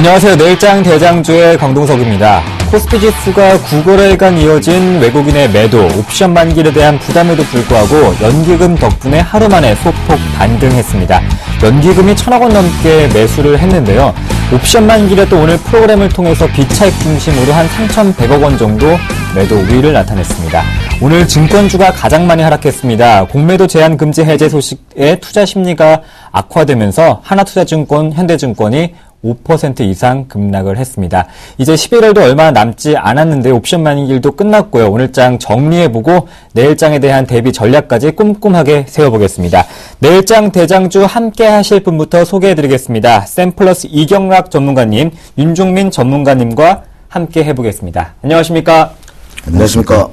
안녕하세요. 내일장 대장주의 강동석입니다. 코스피 지수가 9거래일간 이어진 외국인의 매도, 옵션 만기에 대한 부담에도 불구하고 연기금 덕분에 하루 만에 소폭 반등했습니다. 연기금이 1,000억 원 넘게 매수를 했는데요. 옵션 만기에 또 오늘 프로그램을 통해서 비차익 중심으로 한 3,100억 원 정도 매도 우위를 나타냈습니다. 오늘 증권주가 가장 많이 하락했습니다. 공매도 제한 금지 해제 소식에 투자 심리가 악화되면서 하나투자증권, 현대증권이 5% 이상 급락을 했습니다. 이제 11월도 얼마 남지 않았는데 옵션 만기일도 끝났고요. 오늘장 정리해보고 내일장에 대한 대비 전략까지 꼼꼼하게 세워보겠습니다. 내일장 대장주 함께 하실 분부터 소개해드리겠습니다. 샘플러스 이경락 전문가님, 윤종민 전문가님과 함께 해보겠습니다. 안녕하십니까? 안녕하십니까?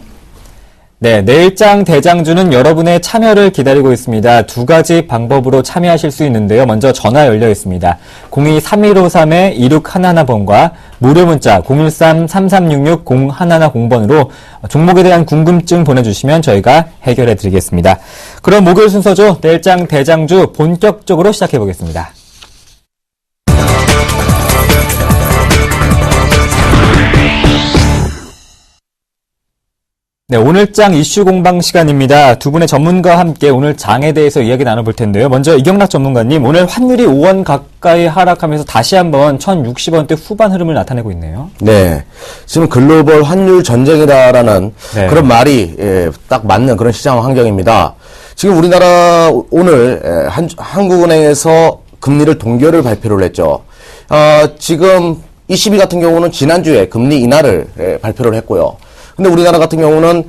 네, 내일장 대장주는 여러분의 참여를 기다리고 있습니다. 두 가지 방법으로 참여하실 수 있는데요. 먼저 전화 열려 있습니다. 02-3153-2611번과 무료 문자 013-3366-0110번으로 종목에 대한 궁금증 보내주시면 저희가 해결해 드리겠습니다. 그럼 목요일 순서죠. 내일장 대장주 본격적으로 시작해 보겠습니다. 네, 오늘장 이슈 공방 시간입니다. 두 분의 전문가와 함께 오늘 장에 대해서 이야기 나눠볼 텐데요. 먼저 이경락 전문가님, 오늘 환율이 5원 가까이 하락하면서 다시 한번 1,060원대 후반 흐름을 나타내고 있네요. 네, 지금 글로벌 환율 전쟁이다라는 네. 그런 말이 딱 맞는 그런 시장 환경입니다. 지금 우리나라 오늘 한국은행에서 금리를 동결을 발표를 했죠. 지금 ECB 같은 경우는 지난주에 금리 인하를 발표를 했고요. 근데 우리나라 같은 경우는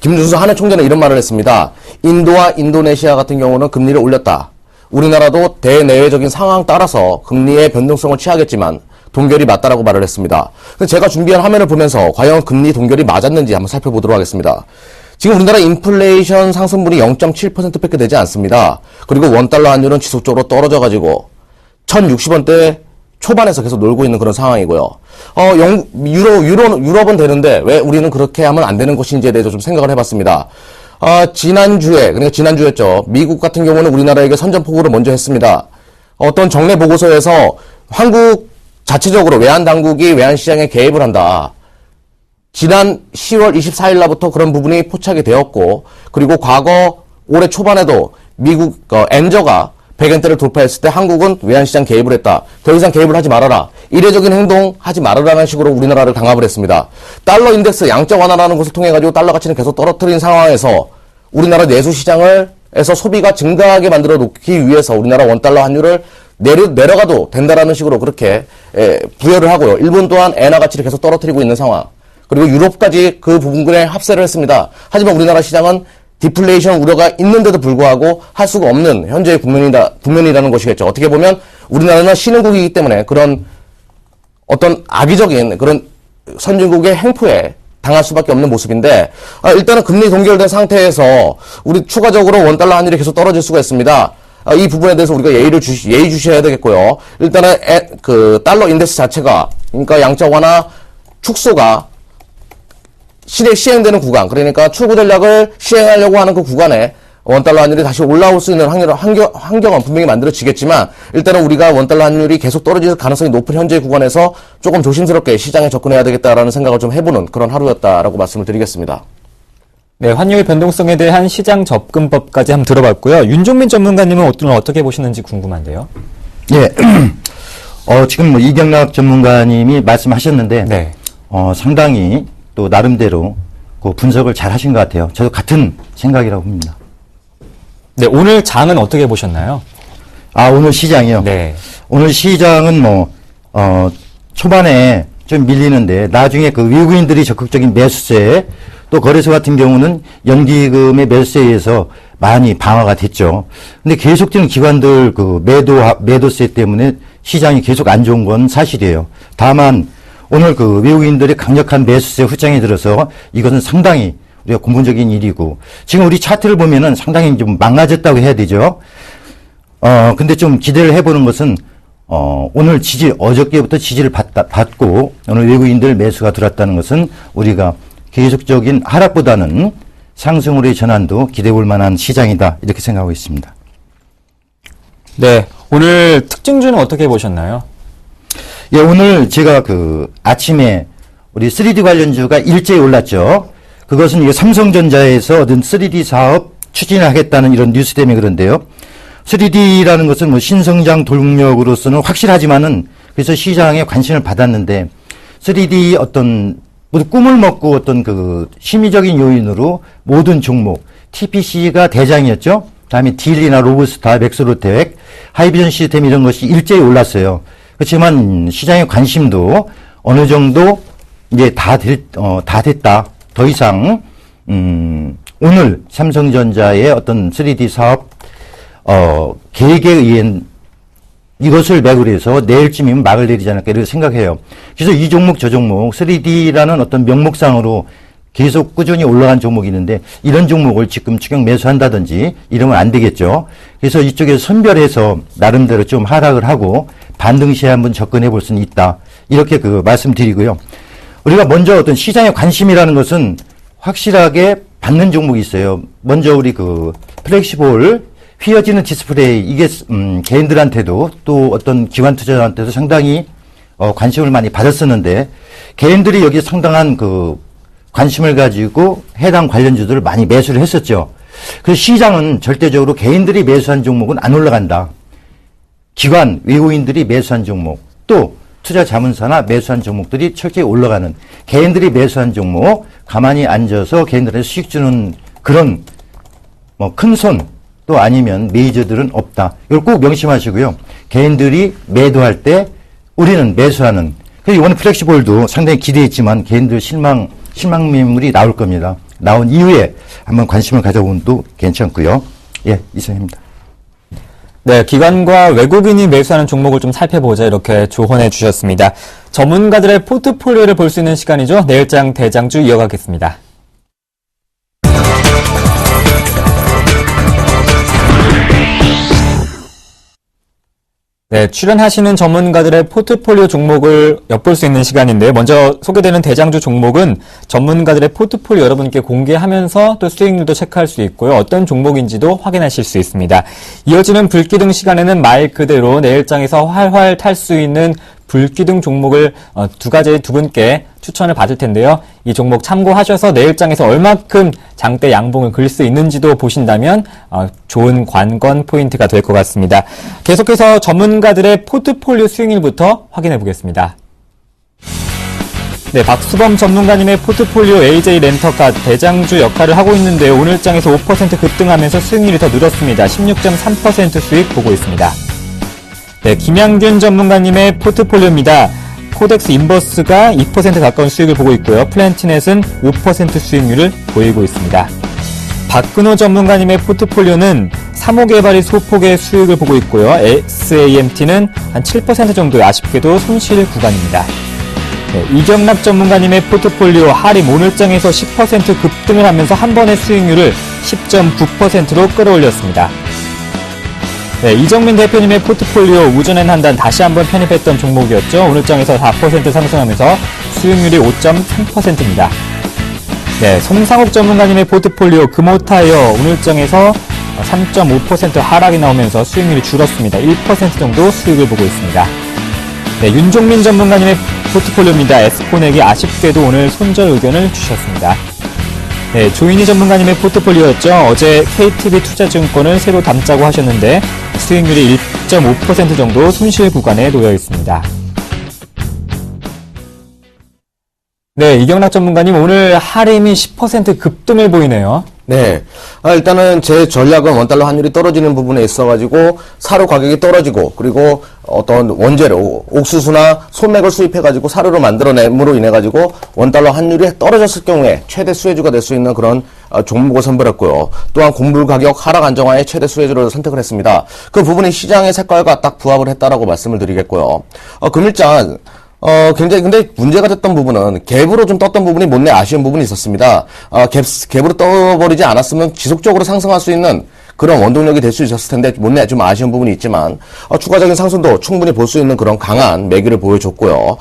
김준수 한해 총재는 이런 말을 했습니다. 인도와 인도네시아 같은 경우는 금리를 올렸다. 우리나라도 대내외적인 상황 따라서 금리의 변동성을 취하겠지만 동결이 맞다라고 말을 했습니다. 제가 준비한 화면을 보면서 과연 금리 동결이 맞았는지 한번 살펴보도록 하겠습니다. 지금 우리나라 인플레이션 상승분이 0.7%밖에 되지 않습니다. 그리고 원달러 환율은 지속적으로 떨어져가지고 1,060원대 초반에서 계속 놀고 있는 그런 상황이고요. 유럽은 되는데 왜 우리는 그렇게 하면 안 되는 것인지에 대해서 좀 생각을 해봤습니다. 지난주였죠. 미국 같은 경우는 우리나라에게 선전포고를 먼저 했습니다. 어떤 정례 보고서에서 한국 자체적으로 외환 당국이 외환 시장에 개입을 한다. 지난 10월 24일 날부터 그런 부분이 포착이 되었고, 그리고 과거 올해 초반에도 미국 엔저가 100엔대를 돌파했을 때 한국은 외환시장 개입을 했다. 더 이상 개입을 하지 말아라. 이례적인 행동 하지 말아라는 식으로 우리나라를 강압을 했습니다. 달러 인덱스 양적 완화라는 것을 통해 가지고 달러 가치는 계속 떨어뜨린 상황에서 우리나라 내수시장에서 소비가 증가하게 만들어 놓기 위해서 우리나라 원달러 환율을 내려가도 된다라는 식으로 그렇게 부여를 하고요. 일본 또한 엔화 가치를 계속 떨어뜨리고 있는 상황. 그리고 유럽까지 그 부분에 합세를 했습니다. 하지만 우리나라 시장은 디플레이션 우려가 있는데도 불구하고 할 수가 없는 현재의 국면이라는 것이겠죠. 어떻게 보면 우리나라는 신흥국이기 때문에 그런 어떤 악의적인 그런 선진국의 행포에 당할 수밖에 없는 모습인데, 일단은 금리 동결된 상태에서 우리 추가적으로 원달러 환율이 계속 떨어질 수가 있습니다. 이 부분에 대해서 우리가 예의 주셔야 되겠고요. 일단은 달러 인덱스 자체가, 그러니까 양적 완화 축소가 시행되는 구간, 그러니까 출구 전략을 시행하려고 하는 그 구간에 원달러 환율이 다시 올라올 수 있는 환경은 분명히 만들어지겠지만, 일단은 우리가 원달러 환율이 계속 떨어질 가능성이 높은 현재 구간에서 조금 조심스럽게 시장에 접근해야 되겠다라는 생각을 좀 해보는 그런 하루였다라고 말씀을 드리겠습니다. 네, 환율 변동성에 대한 시장 접근법까지 한번 들어봤고요. 윤종민 전문가님은 어떻게 보시는지 궁금한데요. 예, 지금 이경락 전문가님이 말씀하셨는데, 네. 상당히 또 나름대로 그 분석을 잘 하신 것 같아요. 저도 같은 생각이라고 봅니다. 네, 오늘 장은 어떻게 보셨나요? 오늘 시장이요? 네. 오늘 시장은 초반에 좀 밀리는데, 나중에 그 외국인들이 적극적인 매수세, 또 거래소 같은 경우는 연기금의 매수세에 의해서 많이 방어가 됐죠. 근데 계속되는 기관들 그 매도세 때문에 시장이 계속 안 좋은 건 사실이에요. 다만, 오늘 그 외국인들의 강력한 매수세 후장이 들어서 이것은 상당히 우리가 고무적인 일이고, 지금 우리 차트를 보면은 상당히 좀 망가졌다고 해야 되죠. 근데 좀 기대를 해보는 것은, 오늘 어저께부터 지지를 받고, 오늘 외국인들 매수가 들어왔다는 것은 우리가 계속적인 하락보다는 상승으로의 전환도 기대해 볼 만한 시장이다. 이렇게 생각하고 있습니다. 네. 오늘 특징주는 어떻게 보셨나요? 예, 오늘 제가 아침에 우리 3D 관련주가 일제히 올랐죠. 그것은 이게 삼성전자에서 얻은 3D 사업 추진을 하겠다는 이런 뉴스 때문에 그런데요. 3D라는 것은 뭐 신성장 동력으로서는 확실하지만은 그래서 시장에 관심을 받았는데 3D 어떤 모두 꿈을 먹고 어떤 심리적인 요인으로 모든 종목 TPC가 대장이었죠. 다음에 딜리나 로브스타, 맥스로텍, 하이비전 시스템 이런 것이 일제히 올랐어요. 그렇지만 시장의 관심도 어느 정도 이제 다 됐다. 더 이상 오늘 삼성전자의 어떤 3D 사업 계획에 의한 이것을 맥으로 해서 내일쯤이면 막을 내리지 않을까 이렇게 생각해요. 그래서 이 종목 저 종목 3D라는 어떤 명목상으로 계속 꾸준히 올라간 종목이 있는데 이런 종목을 지금 추격 매수한다든지 이러면 안 되겠죠. 그래서 이쪽에서 선별해서 나름대로 좀 하락을 하고 반등 시에 한번 접근해 볼 수는 있다. 이렇게 말씀드리고요. 우리가 먼저 어떤 시장의 관심이라는 것은 확실하게 받는 종목이 있어요. 먼저 우리 플렉시볼 휘어지는 디스플레이 이게 개인들한테도 또 어떤 기관 투자자한테도 상당히 관심을 많이 받았었는데 개인들이 여기에 상당한 관심을 가지고 해당 관련주들을 많이 매수를 했었죠. 그래서 시장은 절대적으로 개인들이 매수한 종목은 안 올라간다. 기관, 외국인들이 매수한 종목, 또 투자 자문사나 매수한 종목들이 철저히 올라가는 개인들이 매수한 종목, 가만히 앉아서 개인들한테 수익 주는 그런 큰 손, 또 아니면 메이저들은 없다. 이걸 꼭 명심하시고요. 개인들이 매도할 때 우리는 매수하는. 그래서 이번에 플렉시볼도 상당히 기대했지만 개인들 실망 매물이 나올 겁니다. 나온 이후에 한번 관심을 가져보면 또 괜찮고요. 예, 이상입니다. 네, 기관과 외국인이 매수하는 종목을 좀 살펴보자 이렇게 조언해 주셨습니다. 전문가들의 포트폴리오를 볼 수 있는 시간이죠. 내일장 대장주 이어가겠습니다. 네, 출연하시는 전문가들의 포트폴리오 종목을 엿볼 수 있는 시간인데요. 먼저 소개되는 대장주 종목은 전문가들의 포트폴리오 여러분께 공개하면서 또 수익률도 체크할 수 있고요. 어떤 종목인지도 확인하실 수 있습니다. 이어지는 불기둥 시간에는 말 그대로 내일장에서 활활 탈 수 있는 불기둥 종목을 두 분께 추천을 받을 텐데요. 이 종목 참고하셔서 내일장에서 얼마큼 장대 양봉을 그릴 수 있는지도 보신다면 좋은 관건 포인트가 될 것 같습니다. 계속해서 전문가들의 포트폴리오 수익률부터 확인해 보겠습니다. 네, 박수범 전문가님의 포트폴리오 AJ 렌터카 대장주 역할을 하고 있는데요. 오늘 장에서 5% 급등하면서 수익률이 더 늘었습니다. 16.3% 수익 보고 있습니다. 네, 김양균 전문가님의 포트폴리오입니다. 코덱스 인버스가 2% 가까운 수익을 보고 있고요. 플랜티넷은 5% 수익률을 보이고 있습니다. 박근호 전문가님의 포트폴리오는 사모개발이 소폭의 수익을 보고 있고요. SAMT는 한 7% 정도 아쉽게도 손실 구간입니다. 네, 이경락 전문가님의 포트폴리오 하림 오늘장에서 10% 급등을 하면서 한 번의 수익률을 10.9%로 끌어올렸습니다. 네, 이정민 대표님의 포트폴리오 우전엔 한단 다시 한번 편입했던 종목이었죠. 오늘장에서 4% 상승하면서 수익률이 5.3%입니다. 네, 손상욱 전문가님의 포트폴리오 금호타이어 오늘장에서 3.5% 하락이 나오면서 수익률이 줄었습니다. 1% 정도 수익을 보고 있습니다. 네, 윤종민 전문가님의 포트폴리오입니다. 에스코넥이 아쉽게도 오늘 손절 의견을 주셨습니다. 네, 조인희 전문가님의 포트폴리오였죠. 어제 KTB 투자증권을 새로 담자고 하셨는데 수익률이 1.5% 정도 손실 구간에 놓여 있습니다. 네, 이경락 전문가님 오늘 하림이 10% 급등을 보이네요. 네. 일단은 제 전략은 원달러 환율이 떨어지는 부분에 있어가지고 사료 가격이 떨어지고 그리고 어떤 원재료, 옥수수나 소맥을 수입해가지고 사료로 만들어냄으로 인해가지고 원달러 환율이 떨어졌을 경우에 최대 수혜주가 될 수 있는 그런 종목을 선별했고요. 또한 곡물 가격 하락 안정화의 최대 수혜주를 선택을 했습니다. 그 부분이 시장의 색깔과 딱 부합을 했다라고 말씀을 드리겠고요. 금일장 굉장히 근데 문제가 됐던 부분은 갭으로 좀 떴던 부분이 못내 아쉬운 부분이 있었습니다. 갭으로 떠버리지 않았으면 지속적으로 상승할 수 있는 그런 원동력이 될 수 있었을 텐데 못내 좀 아쉬운 부분이 있지만 추가적인 상승도 충분히 볼 수 있는 그런 강한 매기를 보여줬고요.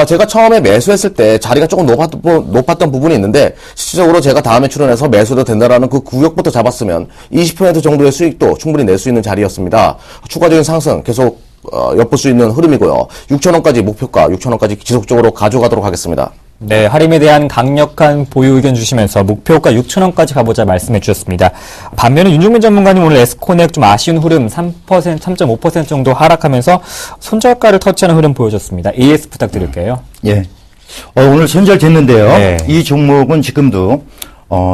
제가 처음에 매수했을 때 자리가 조금 높았던 부분이 있는데 실질적으로 제가 다음에 출연해서 매수도 된다라는 그 구역부터 잡았으면 20% 정도의 수익도 충분히 낼 수 있는 자리였습니다. 추가적인 상승 계속 엿볼 수 있는 흐름이고요. 6,000원까지 목표가 6,000원까지 지속적으로 가져가도록 하겠습니다. 네, 할인에 대한 강력한 보유 의견 주시면서 목표가 6,000원까지 가보자 말씀해 주셨습니다. 반면에 윤종민 전문가님 오늘 에스코넥 좀 아쉬운 흐름 3.5% 정도 하락하면서 손절가를 터치하는 흐름 보여줬습니다. AS 부탁드릴게요. 예. 오늘 손절됐는데요. 네. 이 종목은 지금도,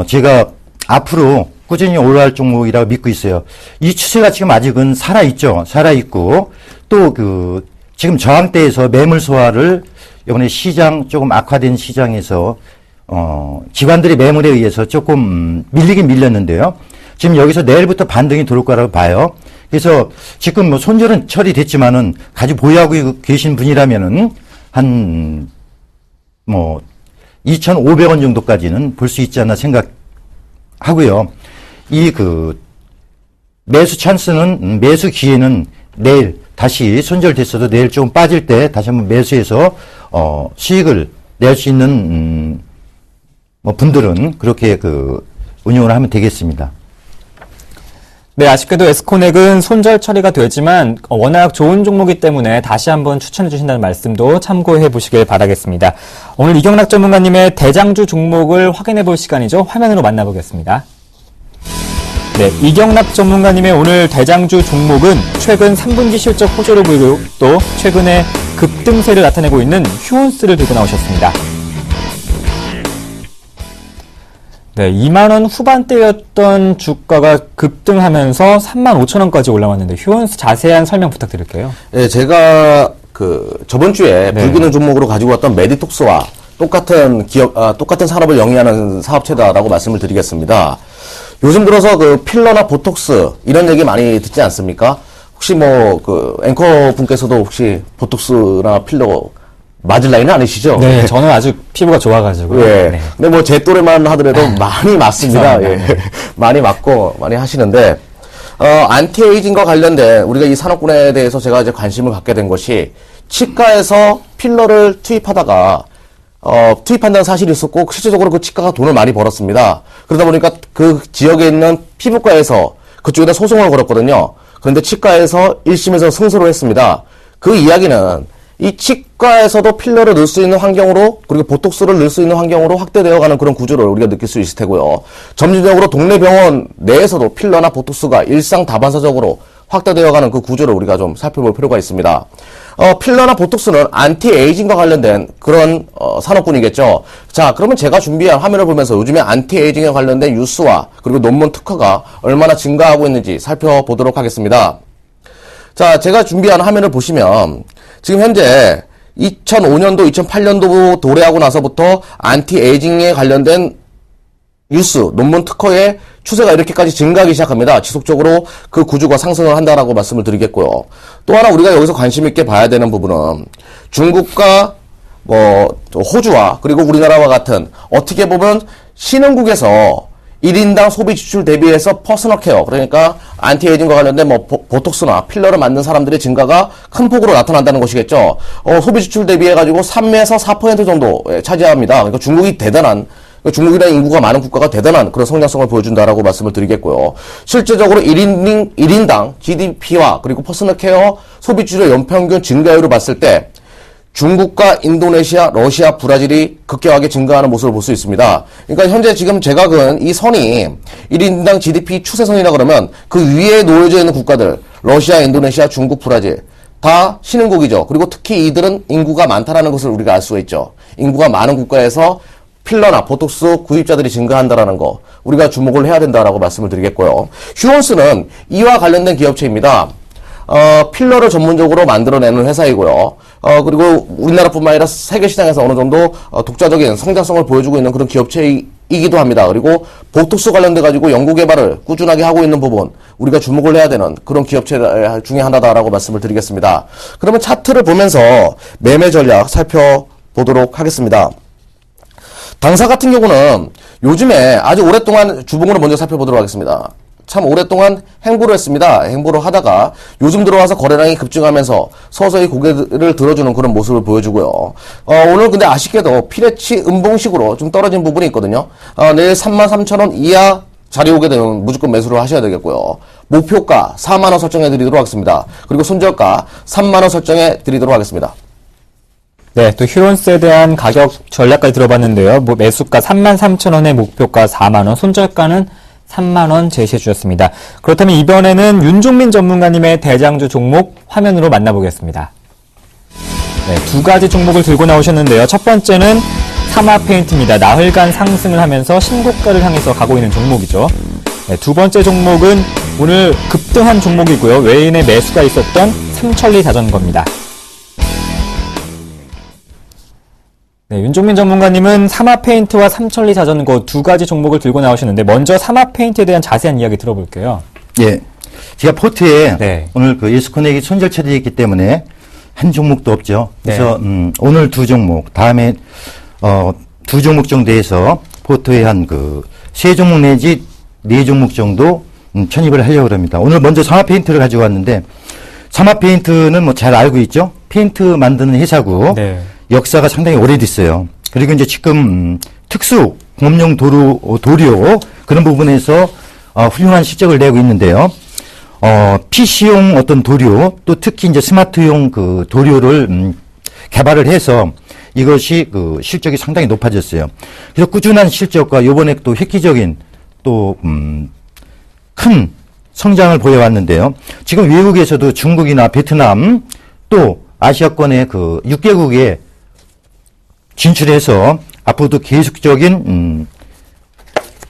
제가 앞으로 꾸준히 올라갈 종목이라고 믿고 있어요. 이 추세가 지금 아직은 살아있죠. 살아있고, 또 지금 저항대에서 매물 소화를 이번에 시장 조금 악화된 시장에서 기관들의 매물에 의해서 조금 밀리긴 밀렸는데요. 지금 여기서 내일부터 반등이 들어올 거라고 봐요. 그래서 지금 뭐 손절은 처리됐지만은 가지고 보유하고 계신 분이라면은 한 2,500원 정도까지는 볼 수 있지 않나 생각하고요. 매수 찬스는 매수 기회는 내일 다시 손절됐어도 내일 좀 빠질 때 다시 한번 매수해서 수익을 낼 수 있는 분들은 그렇게 운용을 하면 되겠습니다. 네, 아쉽게도 에스코넥은 손절 처리가 되지만 워낙 좋은 종목이기 때문에 다시 한번 추천해 주신다는 말씀도 참고해 보시길 바라겠습니다. 오늘 이경락 전문가님의 대장주 종목을 확인해 볼 시간이죠. 화면으로 만나보겠습니다. 네, 이경락 전문가님의 오늘 대장주 종목은 최근 3분기 실적 호조를 보이고 또 최근에 급등세를 나타내고 있는 휴온스를 들고 나오셨습니다. 네, 2만원 후반대였던 주가가 급등하면서 35,000원까지 올라왔는데 휴온스 자세한 설명 부탁드릴게요. 네, 제가 저번 주에 불기능 종목으로 가지고 왔던 메디톡스와 똑같은 똑같은 산업을 영위하는 사업체다라고 말씀을 드리겠습니다. 요즘 들어서 필러나 보톡스 이런 얘기 많이 듣지 않습니까? 혹시 앵커 분께서도 혹시 보톡스나 필러 맞을 나이는 아니시죠? 네, 저는 아주 피부가 좋아가지고. 예. 네. 근데 제 또래만 하더라도 많이 맞습니다. 예. 네. 많이 맞고 많이 하시는데 안티에이징과 관련된 우리가 이 산업군에 대해서 제가 이제 관심을 갖게 된 것이 치과에서 필러를 투입하다가 투입한다는 사실이 있었고 실질적으로 그 치과가 돈을 많이 벌었습니다. 그러다 보니까 그 지역에 있는 피부과에서 그쪽에다 소송을 걸었거든요. 그런데 치과에서 1심에서 승소를 했습니다. 그 이야기는 이 치과에서도 필러를 넣을 수 있는 환경으로 그리고 보톡스를 넣을 수 있는 환경으로 확대되어가는 그런 구조를 우리가 느낄 수 있을 테고요. 점진적으로 동네 병원 내에서도 필러나 보톡스가 일상다반사적으로 확대되어가는 그 구조를 우리가 좀 살펴볼 필요가 있습니다. 필러나 보톡스는 안티에이징과 관련된 그런 산업군이겠죠. 자, 그러면 제가 준비한 화면을 보면서 요즘에 안티에이징에 관련된 뉴스와 그리고 논문 특허가 얼마나 증가하고 있는지 살펴보도록 하겠습니다. 자, 제가 준비한 화면을 보시면 지금 현재 2005년도, 2008년도 도래하고 나서부터 안티에이징에 관련된 뉴스, 논문 특허의 추세가 이렇게까지 증가하기 시작합니다. 지속적으로 그 구조가 상승을 한다라고 말씀을 드리겠고요. 또 하나 우리가 여기서 관심 있게 봐야 되는 부분은 중국과 호주와 그리고 우리나라와 같은 어떻게 보면 신흥국에서 1인당 소비 지출 대비해서 퍼스널 케어, 그러니까 안티에이징과 관련된 보톡스나 필러를 맞는 사람들의 증가가 큰 폭으로 나타난다는 것이겠죠. 소비 지출 대비해가지고 3에서 4% 정도 차지합니다. 그러니까 중국이 중국이라는 인구가 많은 국가가 대단한 그런 성장성을 보여준다라고 말씀을 드리겠고요. 실제적으로 1인당 GDP와 그리고 퍼스널 케어 소비 지출의 연평균 증가율을 봤을 때 중국과 인도네시아, 러시아, 브라질이 급격하게 증가하는 모습을 볼 수 있습니다. 그러니까 현재 지금 제가 그은 이 선이 1인당 GDP 추세선이라 그러면 그 위에 놓여져 있는 국가들, 러시아, 인도네시아, 중국, 브라질 다 신흥국이죠. 그리고 특히 이들은 인구가 많다라는 것을 우리가 알 수가 있죠. 인구가 많은 국가에서 필러나 보톡스 구입자들이 증가한다라는 거 우리가 주목을 해야 된다라고 말씀을 드리겠고요. 휴온스는 이와 관련된 기업체입니다. 필러를 전문적으로 만들어내는 회사이고요. 그리고 우리나라뿐만 아니라 세계 시장에서 어느 정도 독자적인 성장성을 보여주고 있는 그런 기업체이기도 합니다. 그리고 보톡스 관련돼 가지고 연구 개발을 꾸준하게 하고 있는 부분 우리가 주목을 해야 되는 그런 기업체 중에 하나다라고 말씀을 드리겠습니다. 그러면 차트를 보면서 매매 전략 살펴보도록 하겠습니다. 당사 같은 경우는 요즘에 아주 오랫동안 주봉으로 먼저 살펴보도록 하겠습니다. 참 오랫동안 행보를 했습니다. 행보를 하다가 요즘 들어와서 거래량이 급증하면서 서서히 고개를 들어주는 그런 모습을 보여주고요. 오늘 근데 아쉽게도 피레치 음봉식으로 좀 떨어진 부분이 있거든요. 내일 33,000원 이하 자리 오게 되면 무조건 매수를 하셔야 되겠고요. 목표가 4만 원 설정해 드리도록 하겠습니다. 그리고 손절가 3만 원 설정해 드리도록 하겠습니다. 네, 또 휴론스에 대한 가격 전략까지 들어봤는데요. 매수가 33,000원에 목표가 4만원, 손절가는 3만원 제시해 주셨습니다. 그렇다면 이번에는 윤종민 전문가님의 대장주 종목 화면으로 만나보겠습니다. 네, 두 가지 종목을 들고 나오셨는데요. 첫 번째는 사마페인트입니다. 나흘간 상승을 하면서 신고가를 향해서 가고 있는 종목이죠. 네, 두 번째 종목은 오늘 급등한 종목이고요. 외인의 매수가 있었던 삼천리 자전거입니다. 네, 윤종민 전문가님은 사마페인트와 삼천리 자전거 두 가지 종목을 들고 나오시는데 먼저 사마페인트에 대한 자세한 이야기 들어볼게요. 예. 제가 포트에 네. 오늘 그 예스코넥이 손절 처리했기 때문에 한 종목도 없죠. 그래서 오늘 두 종목, 다음에 두 종목 정도 해서 포트에 한 그 세 종목 내지 네 종목 정도 편입을 하려고 합니다. 오늘 먼저 사마페인트를 가지고 왔는데 사마페인트는 뭐 잘 알고 있죠. 페인트 만드는 회사고 네. 역사가 상당히 오래됐어요. 그리고 이제 지금 특수 공업용 도료 그런 부분에서 훌륭한 실적을 내고 있는데요. PC용 어떤 도료 또 특히 이제 스마트용 그 도료를 개발을 해서 이것이 그 실적이 상당히 높아졌어요. 그래서 꾸준한 실적과 요번에 또 획기적인 또 큰 성장을 보여왔는데요. 지금 외국에서도 중국이나 베트남 또 아시아권의 그 6개국에 진출해서 앞으로도 계속적인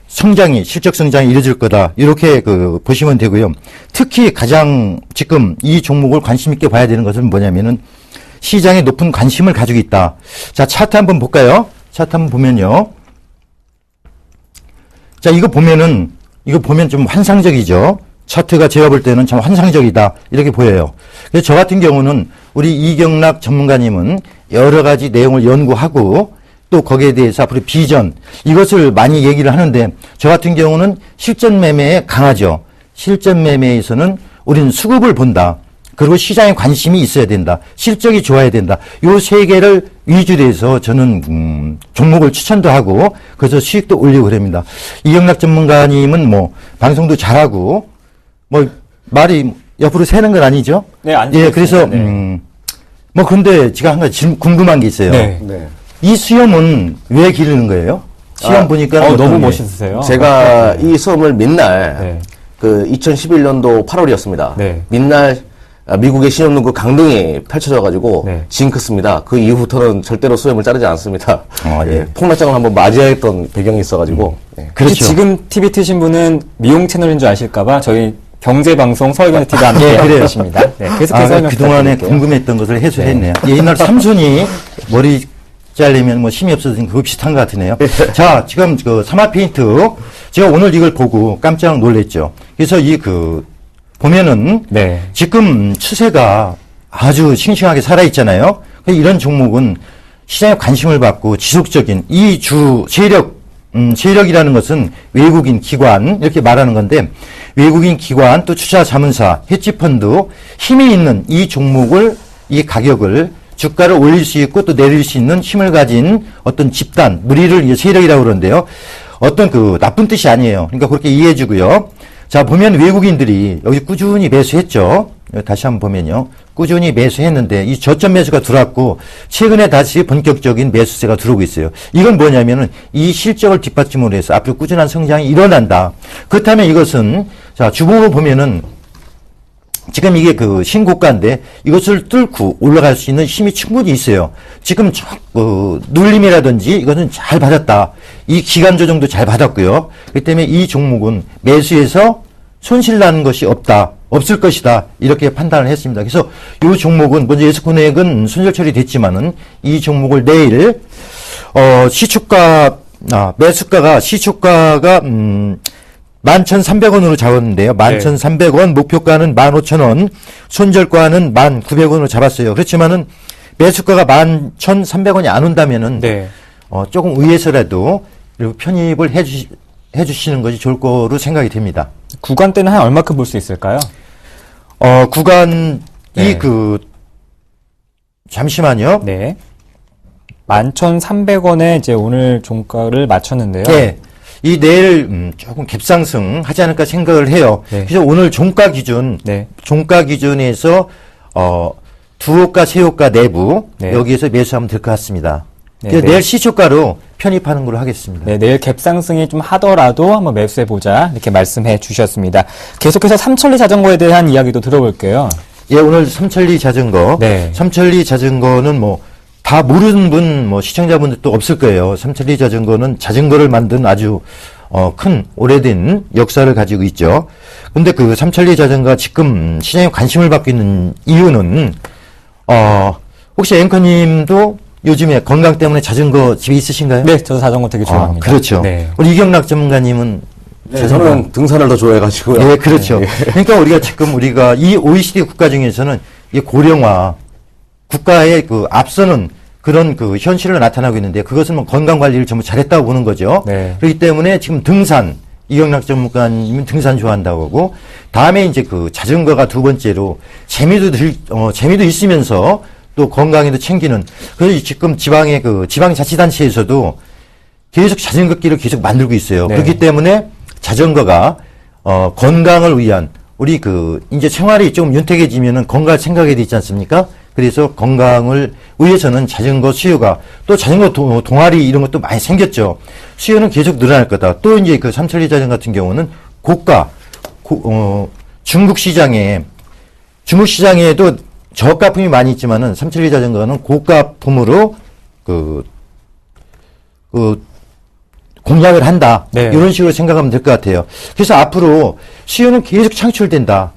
성장이 실적 성장이 이루어질 거다 이렇게 그 보시면 되고요. 특히 가장 지금 이 종목을 관심 있게 봐야 되는 것은 뭐냐면은 시장에 높은 관심을 가지고 있다. 자 차트 한번 볼까요? 차트 한번 보면요. 자 이거 보면 좀 환상적이죠. 차트가 제가 볼 때는 참 환상적이다 이렇게 보여요. 그래서 저 같은 경우는 우리 이경락 전문가님은 여러 가지 내용을 연구하고 또 거기에 대해서 앞으로 비전 이것을 많이 얘기를 하는데 저 같은 경우는 실전 매매에 강하죠. 실전 매매에서는 우리는 수급을 본다. 그리고 시장에 관심이 있어야 된다. 실적이 좋아야 된다. 요 세 개를 위주로 해서 저는 종목을 추천도 하고 그래서 수익도 올리고 그럽니다. 이경락 전문가님은 뭐 방송도 잘하고 뭐 말이 옆으로 새는 건 아니죠? 네, 안 예, 그래서 네. 뭐 근데 제가 한 가지 궁금한 게 있어요. 네. 이 수염은 왜 기르는 거예요? 수염 보니까 너무 어떤 게? 멋있으세요. 제가 이 수업을 민날 네. 그 2011년도 8월이었습니다. 네. 민날 미국의 신용등급 강등이 펼쳐져가지고 네. 징크스입니다. 그 이후부터는 절대로 수염을 자르지 않습니다. 예. 폭락장을 한번 맞이했던 배경이 있어가지고. 네. 그렇죠. 그렇죠. 지금 TV 트신 분은 미용 채널인 줄 아실까봐 저희 경제방송 서울견 TV와 함께 그래요. 계십니다. 네, 계속해서 설명 그동안에 부탁드릴게요. 궁금했던 것을 해소했네요. 예, 옛날 삼손이 머리 자르면 뭐 힘이 없어서 그거 비슷한 것 같으네요. 자, 지금 그 사마페인트 제가 오늘 이걸 보고 깜짝 놀랐죠. 그래서 보면은 네. 지금 추세가 아주 싱싱하게 살아있잖아요. 이런 종목은 시장에 관심을 받고 지속적인 이 주 세력이라는 것은 외국인 기관 이렇게 말하는 건데 외국인 기관 또 투자 자문사 헤지펀드 힘이 있는 이 종목을 이 가격을 주가를 올릴 수 있고 또 내릴 수 있는 힘을 가진 어떤 집단 무리를 세력이라고 그러는데요. 어떤 그 나쁜 뜻이 아니에요. 그러니까 그렇게 이해해 주고요. 자, 보면 외국인들이 여기 꾸준히 매수했죠. 다시 한번 보면요. 꾸준히 매수했는데 이 저점 매수가 들어왔고 최근에 다시 본격적인 매수세가 들어오고 있어요. 이건 뭐냐면은 이 실적을 뒷받침으로 해서 앞으로 꾸준한 성장이 일어난다. 그렇다면 이것은 자, 주봉으로 보면은 지금 이게 그 신고가인데 이것을 뚫고 올라갈 수 있는 힘이 충분히 있어요. 지금 눌림이라든지 이것은 잘 받았다. 이 기간 조정도 잘 받았고요. 그렇기 때문에 이 종목은 매수해서 손실 나는 것이 없을 것이다. 이렇게 판단을 했습니다. 그래서 이 종목은 먼저 예스코넥은 손절 처리됐지만은 이 종목을 내일 매수가가 시초가가 11,300원으로 잡았는데요. 11,300원, 목표가는 15,000원, 손절가는 1,900원으로 잡았어요. 그렇지만은 매수가가 11,300원이 안 온다면은 네. 조금 의해서라도 이렇게 편입을 해주시는 것이 좋을 거로 생각이 됩니다. 구간대는 한 얼마큼 볼 수 있을까요? 구간이 네. 잠시만요. 네. 11,300원에 이제 오늘 종가를 맞췄는데요. 네. 이 내일 조금 갭상승 하지 않을까 생각을 해요. 네. 그래서 오늘 종가 기준, 네. 종가 기준에서 두호가, 세호가 내부 네. 여기에서 매수하면 될 것 같습니다. 네, 그래서 네. 내일 시초가로 편입하는 걸로 하겠습니다. 네, 내일 갭상승이 좀 하더라도 한번 매수해보자 이렇게 말씀해 주셨습니다. 계속해서 삼천리 자전거에 대한 이야기도 들어볼게요. 예, 오늘 삼천리 자전거. 네. 삼천리 자전거는 뭐, 다 모르는 분, 뭐, 시청자분들도 없을 거예요. 삼천리 자전거는 자전거를 만든 아주, 큰, 오래된 역사를 가지고 있죠. 근데 그 삼천리 자전거가 지금 시장에 관심을 받고 있는 이유는, 혹시 앵커님도 요즘에 건강 때문에 자전거 집에 있으신가요? 네, 저도 자전거 되게 좋아합니다. 그렇죠. 네. 우리 이경락 전문가님은 네, 저는 등산을 더 좋아해가지고요. 예, 그렇죠. 그러니까 우리가 이 OECD 국가 중에서는 이 고령화 국가의 그 앞서는 그런 그 현실로 나타나고 있는데 그것은 뭐 건강 관리를 전부 잘했다고 보는 거죠. 네. 그렇기 때문에 지금 등산 이경락 전문가님은 등산 좋아한다고 하고 다음에 이제 그 자전거가 두 번째로 재미도 있으면서 또 건강에도 챙기는 그래서 지금 지방자치단체에서도 계속 자전거 길을 계속 만들고 있어요. 네. 그렇기 때문에 자전거가 건강을 위한 우리 이제 생활이 좀 윤택해지면은 건강을 생각해야 되지 않습니까? 그래서 건강을 위해서는 자전거 수요가 또 자전거 동아리 이런 것도 많이 생겼죠. 수요는 계속 늘어날 거다. 또 이제 그 삼천리 자전거 같은 경우는 중국 시장에도 저가품이 많이 있지만은 삼천리 자전거는 고가품으로 공략을 한다. 네. 이런 식으로 생각하면 될 것 같아요. 그래서 앞으로 수요는 계속 창출된다.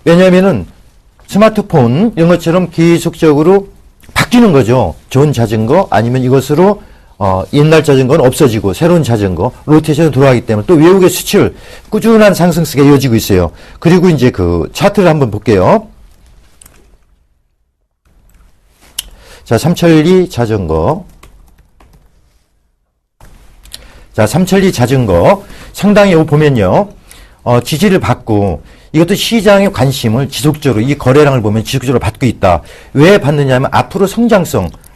왜냐면은 스마트폰 이런 것처럼 계속적으로 바뀌는 거죠. 좋은 자전거 아니면 이것으로 옛날 자전거는 없어지고 새로운 자전거 로테이션으로 돌아가기 때문에 또 외국의 수출 꾸준한 상승세가 이어지고 있어요. 그리고 이제 차트를 한번 볼게요. 자, 삼천리 자전거. 자, 삼천리 자전거. 상당히 여기 보면요. 지지를 받고, 이것도 시장의 관심을 지속적으로, 이 거래량을 보면 지속적으로 받고 있다. 왜 받느냐 하면 앞으로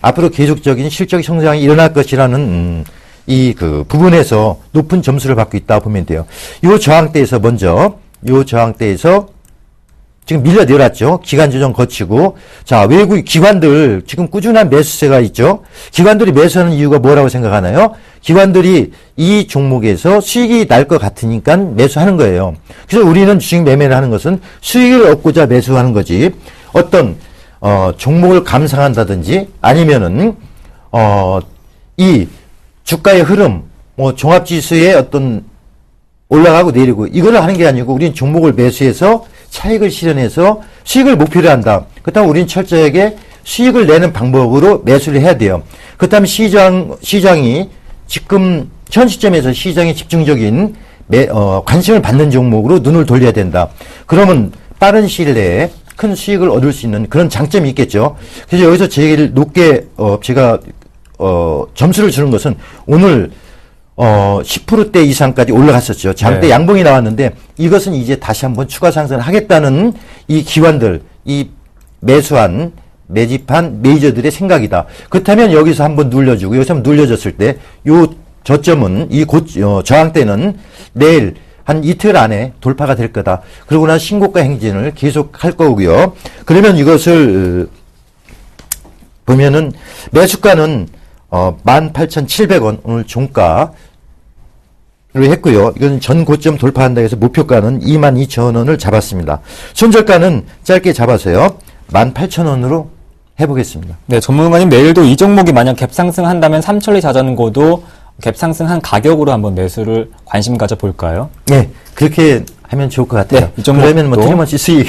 앞으로 계속적인 실적 성장이 일어날 것이라는, 부분에서 높은 점수를 받고 있다 보면 돼요. 요 저항대에서 지금 밀려 내려왔죠. 기간 조정 거치고. 자, 외국 기관들 지금 꾸준한 매수세가 있죠. 기관들이 매수하는 이유가 뭐라고 생각하나요? 기관들이 이 종목에서 수익이 날 것 같으니까 매수하는 거예요. 그래서 우리는 주식 매매를 하는 것은 수익을 얻고자 매수하는 거지. 어떤 종목을 감상한다든지 아니면은 이 주가의 흐름, 종합지수의 어떤 올라가고 내리고 이거를 하는 게 아니고 우리는 종목을 매수해서 차익을 실현해서 수익을 목표로 한다. 그렇다면 우리는 철저하게 수익을 내는 방법으로 매수를 해야 돼요. 그렇다면 시장이 지금 현 시점에서 시장에 집중적인 관심을 받는 종목으로 눈을 돌려야 된다. 그러면 빠른 시일 내에 큰 수익을 얻을 수 있는 그런 장점이 있겠죠. 그래서 여기서 제일 높게 제가 점수를 주는 것은 오늘 10%대 이상까지 올라갔었죠. 장대 네. 양봉이 나왔는데 이것은 이제 다시 한번 추가 상승을 하겠다는 이 기관들, 이 매집한 메이저들의 생각이다. 그렇다면 여기서 한번 눌려주고 여기서 한번 눌려졌을 때 요 저점은 저항대는 내일 한 이틀 안에 돌파가 될 거다. 그러고 난 신고가 행진을 계속 할 거고요. 그러면 이것을 보면은 매수가는 18,700원 오늘 종가로 했고요. 이건 전 고점 돌파한다 해서 목표가는 22,000원을 잡았습니다. 손절가는 짧게 잡아서요. 18,000원으로 해보겠습니다. 네, 전문가님 내일도 이 종목이 만약 갭상승한다면 삼천리 자전거도 갭상승한 가격으로 한번 매수를 관심 가져 볼까요? 네, 그렇게 하면 좋을 것 같아요. 네, 이 종목도 그러면 뭐 틀림없이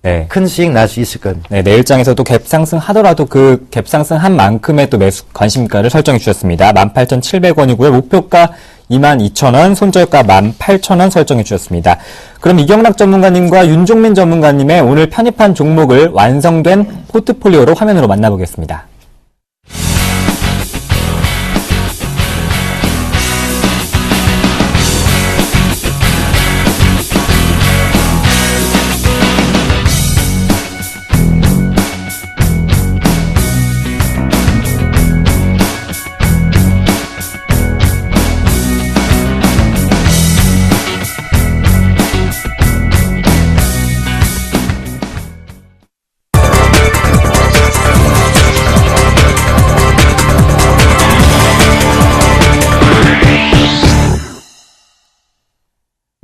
네. 큰 수익 날 수 있을 겁니다. 네, 내일장에서도 갭상승 하더라도 그 갭상승한 만큼의 또 매수 관심가를 설정해 주셨습니다. 18,700원이고요. 목표가 22,000원, 손절가 18,000원 설정해 주셨습니다. 그럼 이경락 전문가님과 윤종민 전문가님의 오늘 편입한 종목을 완성된 포트폴리오로 화면으로 만나보겠습니다.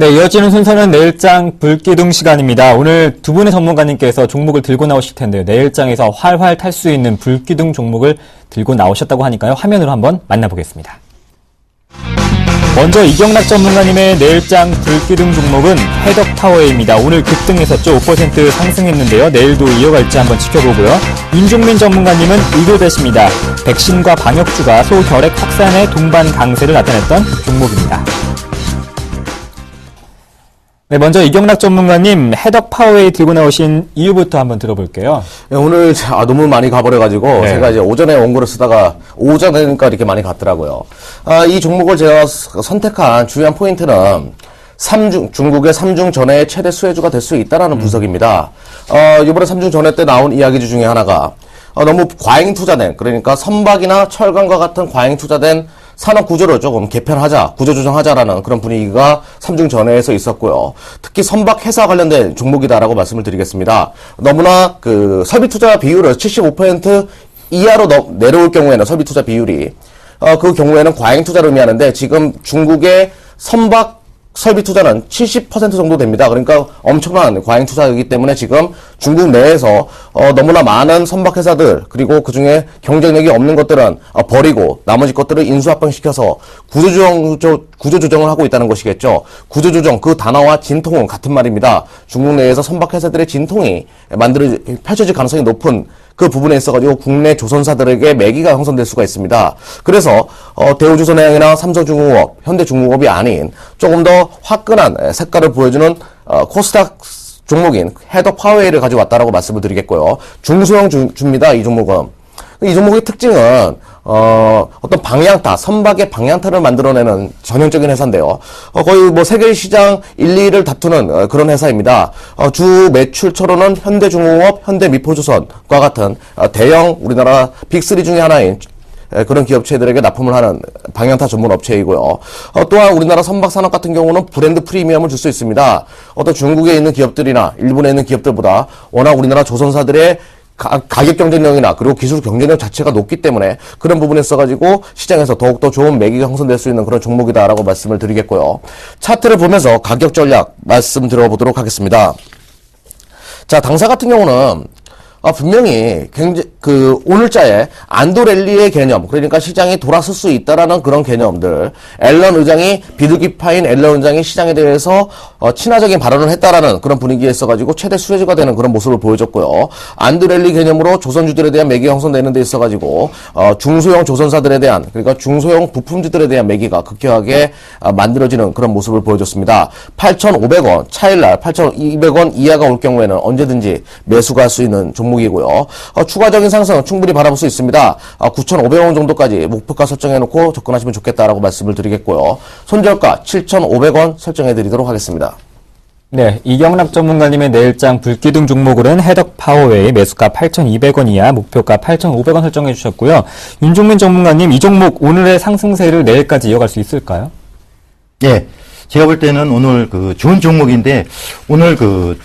네, 이어지는 순서는 내일장 불기둥 시간입니다. 오늘 두 분의 전문가님께서 종목을 들고 나오실 텐데요. 내일장에서 활활 탈 수 있는 불기둥 종목을 들고 나오셨다고 하니까요. 화면으로 한번 만나보겠습니다. 먼저 이경락 전문가님의 내일장 불기둥 종목은 해덕파워웨이입니다. 오늘 급등했었죠. 5% 상승했는데요. 내일도 이어갈지 한번 지켜보고요. 임종민 전문가님은 이글벳입니다. 백신과 방역주가 소혈액 확산의 동반 강세를 나타냈던 종목입니다. 네, 먼저 이경락 전문가님 해덕파워웨이 들고 나오신 이유부터 한번 들어볼게요. 네, 오늘 너무 많이 가버려가지고 네. 제가 이제 오전에 원고를 쓰다가 오전에니까 이렇게 많이 갔더라고요. 이 종목을 제가 선택한 중요한 포인트는 중국의 3중 전해의 최대 수혜주가 될 수 있다라는 분석입니다. 이번에 3중 전해 때 나온 이야기 중에 하나가 너무 과잉 투자된, 그러니까 선박이나 철강과 같은 과잉 투자된 산업 구조를 조금 개편하자, 구조 조정하자라는 그런 분위기가 3중 전해에서 있었고요. 특히 선박 회사 관련된 종목이다라고 말씀을 드리겠습니다. 너무나 그 설비 투자 비율을 75% 이하로 내려올 경우에는 설비 투자 비율이 그 경우에는 과잉 투자를 의미하는데 지금 중국의 선박 설비 투자는 70% 정도 됩니다. 그러니까 엄청난 과잉 투자이기 때문에 지금 중국 내에서 너무나 많은 선박 회사들 그리고 그중에 경쟁력이 없는 것들은 버리고 나머지 것들을 인수합병시켜서 구조조정을 하고 있다는 것이겠죠. 구조조정 그 단어와 진통은 같은 말입니다. 중국 내에서 선박 회사들의 진통이 펼쳐질 가능성이 높은 그 부분에 있어가지고 국내 조선사들에게 매기가 형성될 수가 있습니다. 그래서 대우조선해양이나 삼성중공업, 현대중공업이 아닌 조금 더 화끈한 색깔을 보여주는 코스닥 종목인 해덕파워웨이를 가져왔다라고 말씀을 드리겠고요. 중소형 주입니다. 이 종목은. 이 종목의 특징은 어떤 방향타, 선박의 방향타를 만들어내는 전형적인 회사인데요. 거의 뭐 세계 시장 1, 2위를 다투는 그런 회사입니다. 주 매출처로는 현대중공업, 현대미포조선과 같은 대형 우리나라 빅3 중에 하나인 그런 기업체들에게 납품을 하는 방향타 전문 업체이고요. 또한 우리나라 선박 산업 같은 경우는 브랜드 프리미엄을 줄 수 있습니다. 어떤 중국에 있는 기업들이나 일본에 있는 기업들보다 워낙 우리나라 조선사들의 가격 경쟁력이나 그리고 기술 경쟁력 자체가 높기 때문에 그런 부분에 있어가지고 시장에서 더욱더 좋은 매기가 형성될 수 있는 그런 종목이다라고 말씀을 드리겠고요. 차트를 보면서 가격 전략 말씀 들어보도록 하겠습니다. 자, 당사 같은 경우는 분명히 오늘자에 안도랠리의 개념, 그러니까 시장이 돌아설 수 있다라는 그런 개념들, 비둘기파인 앨런 의장이 시장에 대해서 친화적인 발언을 했다라는 그런 분위기에 있어가지고 최대 수혜주가 되는 그런 모습을 보여줬고요. 안도랠리 개념으로 조선주들에 대한 매기가 형성되는 데 있어가지고 중소형 조선사들에 대한, 그러니까 중소형 부품주들에 대한 매기가 급격하게 만들어지는 그런 모습을 보여줬습니다. 8,500원, 차일날 8,200원 이하가 올 경우에는 언제든지 매수가 할 수 있는 종목이고요. 추가적인 상승은 충분히 바라볼 수 있습니다. 9,500원 정도까지 목표가 설정해놓고 접근하시면 좋겠다라고 말씀을 드리겠고요. 손절가 7,500원 설정해드리도록 하겠습니다. 네, 이경락 전문가님의 내일장 불기둥 종목으로는 해덕파워웨이 매수가 8,200원 이하, 목표가 8,500원 설정해 주셨고요. 윤종민 전문가님, 이 종목 오늘의 상승세를 내일까지 이어갈 수 있을까요? 예. 제가 볼 때는 오늘 좋은 종목인데 오늘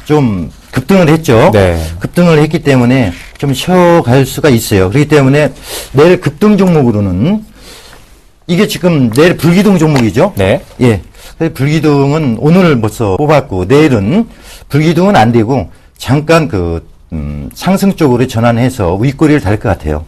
좀 급등을 했죠. 네. 급등을 했기 때문에 좀 쉬어갈 수가 있어요. 그렇기 때문에 내일 급등 종목으로는 이게 지금 내일 불기둥 종목이죠. 네. 예. 불기둥은 오늘 벌써 뽑았고 내일은 불기둥은 안 되고 잠깐 상승 쪽으로 전환해서 윗꼬리를 달 것 같아요.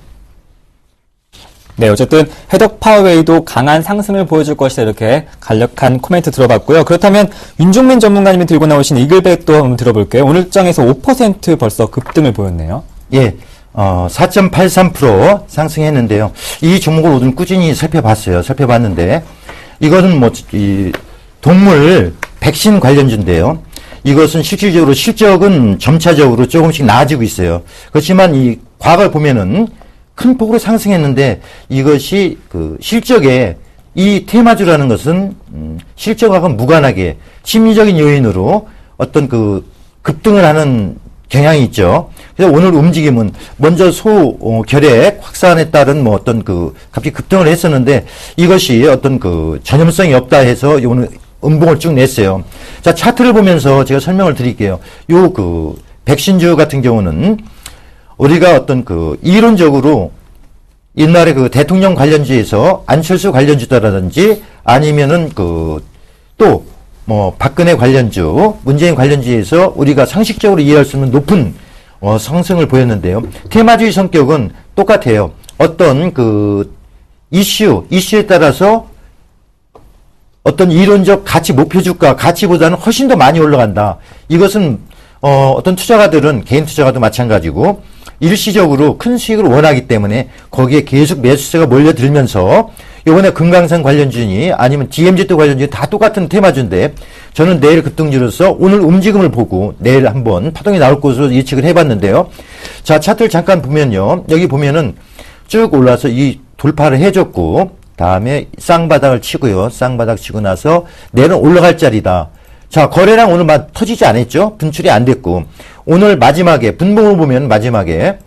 네, 어쨌든 해덕파워웨이도 강한 상승을 보여줄 것이다, 이렇게 간략한 코멘트 들어봤고요. 그렇다면 윤종민 전문가님이 들고 나오신 이글백도 한번 들어볼게요. 오늘장에서 5% 벌써 급등을 보였네요. 예, 4.83% 상승했는데요. 이 종목을 오늘 꾸준히 살펴봤는데 이거는 동물 백신 관련주인데요. 이것은 실질적으로 실적은 점차적으로 조금씩 나아지고 있어요. 그렇지만 이 과거를 보면은 큰 폭으로 상승했는데 이것이 실적에 이 테마주라는 것은 실적하고 무관하게 심리적인 요인으로 어떤 급등을 하는 경향이 있죠. 그래서 오늘 움직임은 먼저 소결핵 확산에 따른 갑자기 급등을 했었는데 이것이 어떤 전염성이 없다 해서 오늘 음봉을 쭉 냈어요. 자, 차트를 보면서 제가 설명을 드릴게요. 백신주 같은 경우는 우리가 이론적으로 옛날에 대통령 관련주에서 안철수 관련주다라든지 아니면은 또 뭐 박근혜 관련주, 문재인 관련주에서 우리가 상식적으로 이해할 수 있는 높은 상승을 보였는데요. 테마주의 성격은 똑같아요. 어떤 그 이슈에 따라서 어떤 이론적 가치, 목표 주가, 가치보다는 훨씬 더 많이 올라간다. 이것은 어떤 투자가들은, 개인 투자가도 마찬가지고 일시적으로 큰 수익을 원하기 때문에 거기에 계속 매수세가 몰려들면서 이번에 금강산 관련주니 아니면 DMZ 관련주니 다 똑같은 테마주인데 저는 내일 급등주로서 오늘 움직임을 보고 내일 한번 파동이 나올 것으로 예측을 해봤는데요. 자, 차트를 잠깐 보면요. 여기 보면은 쭉 올라서 이 돌파를 해줬고 다음에 쌍바닥을 치고요. 쌍바닥 치고 나서 내일은 올라갈 자리다. 자, 거래량 오늘 터지지 않았죠? 분출이 안 됐고 오늘 마지막에 분봉을 보면 마지막에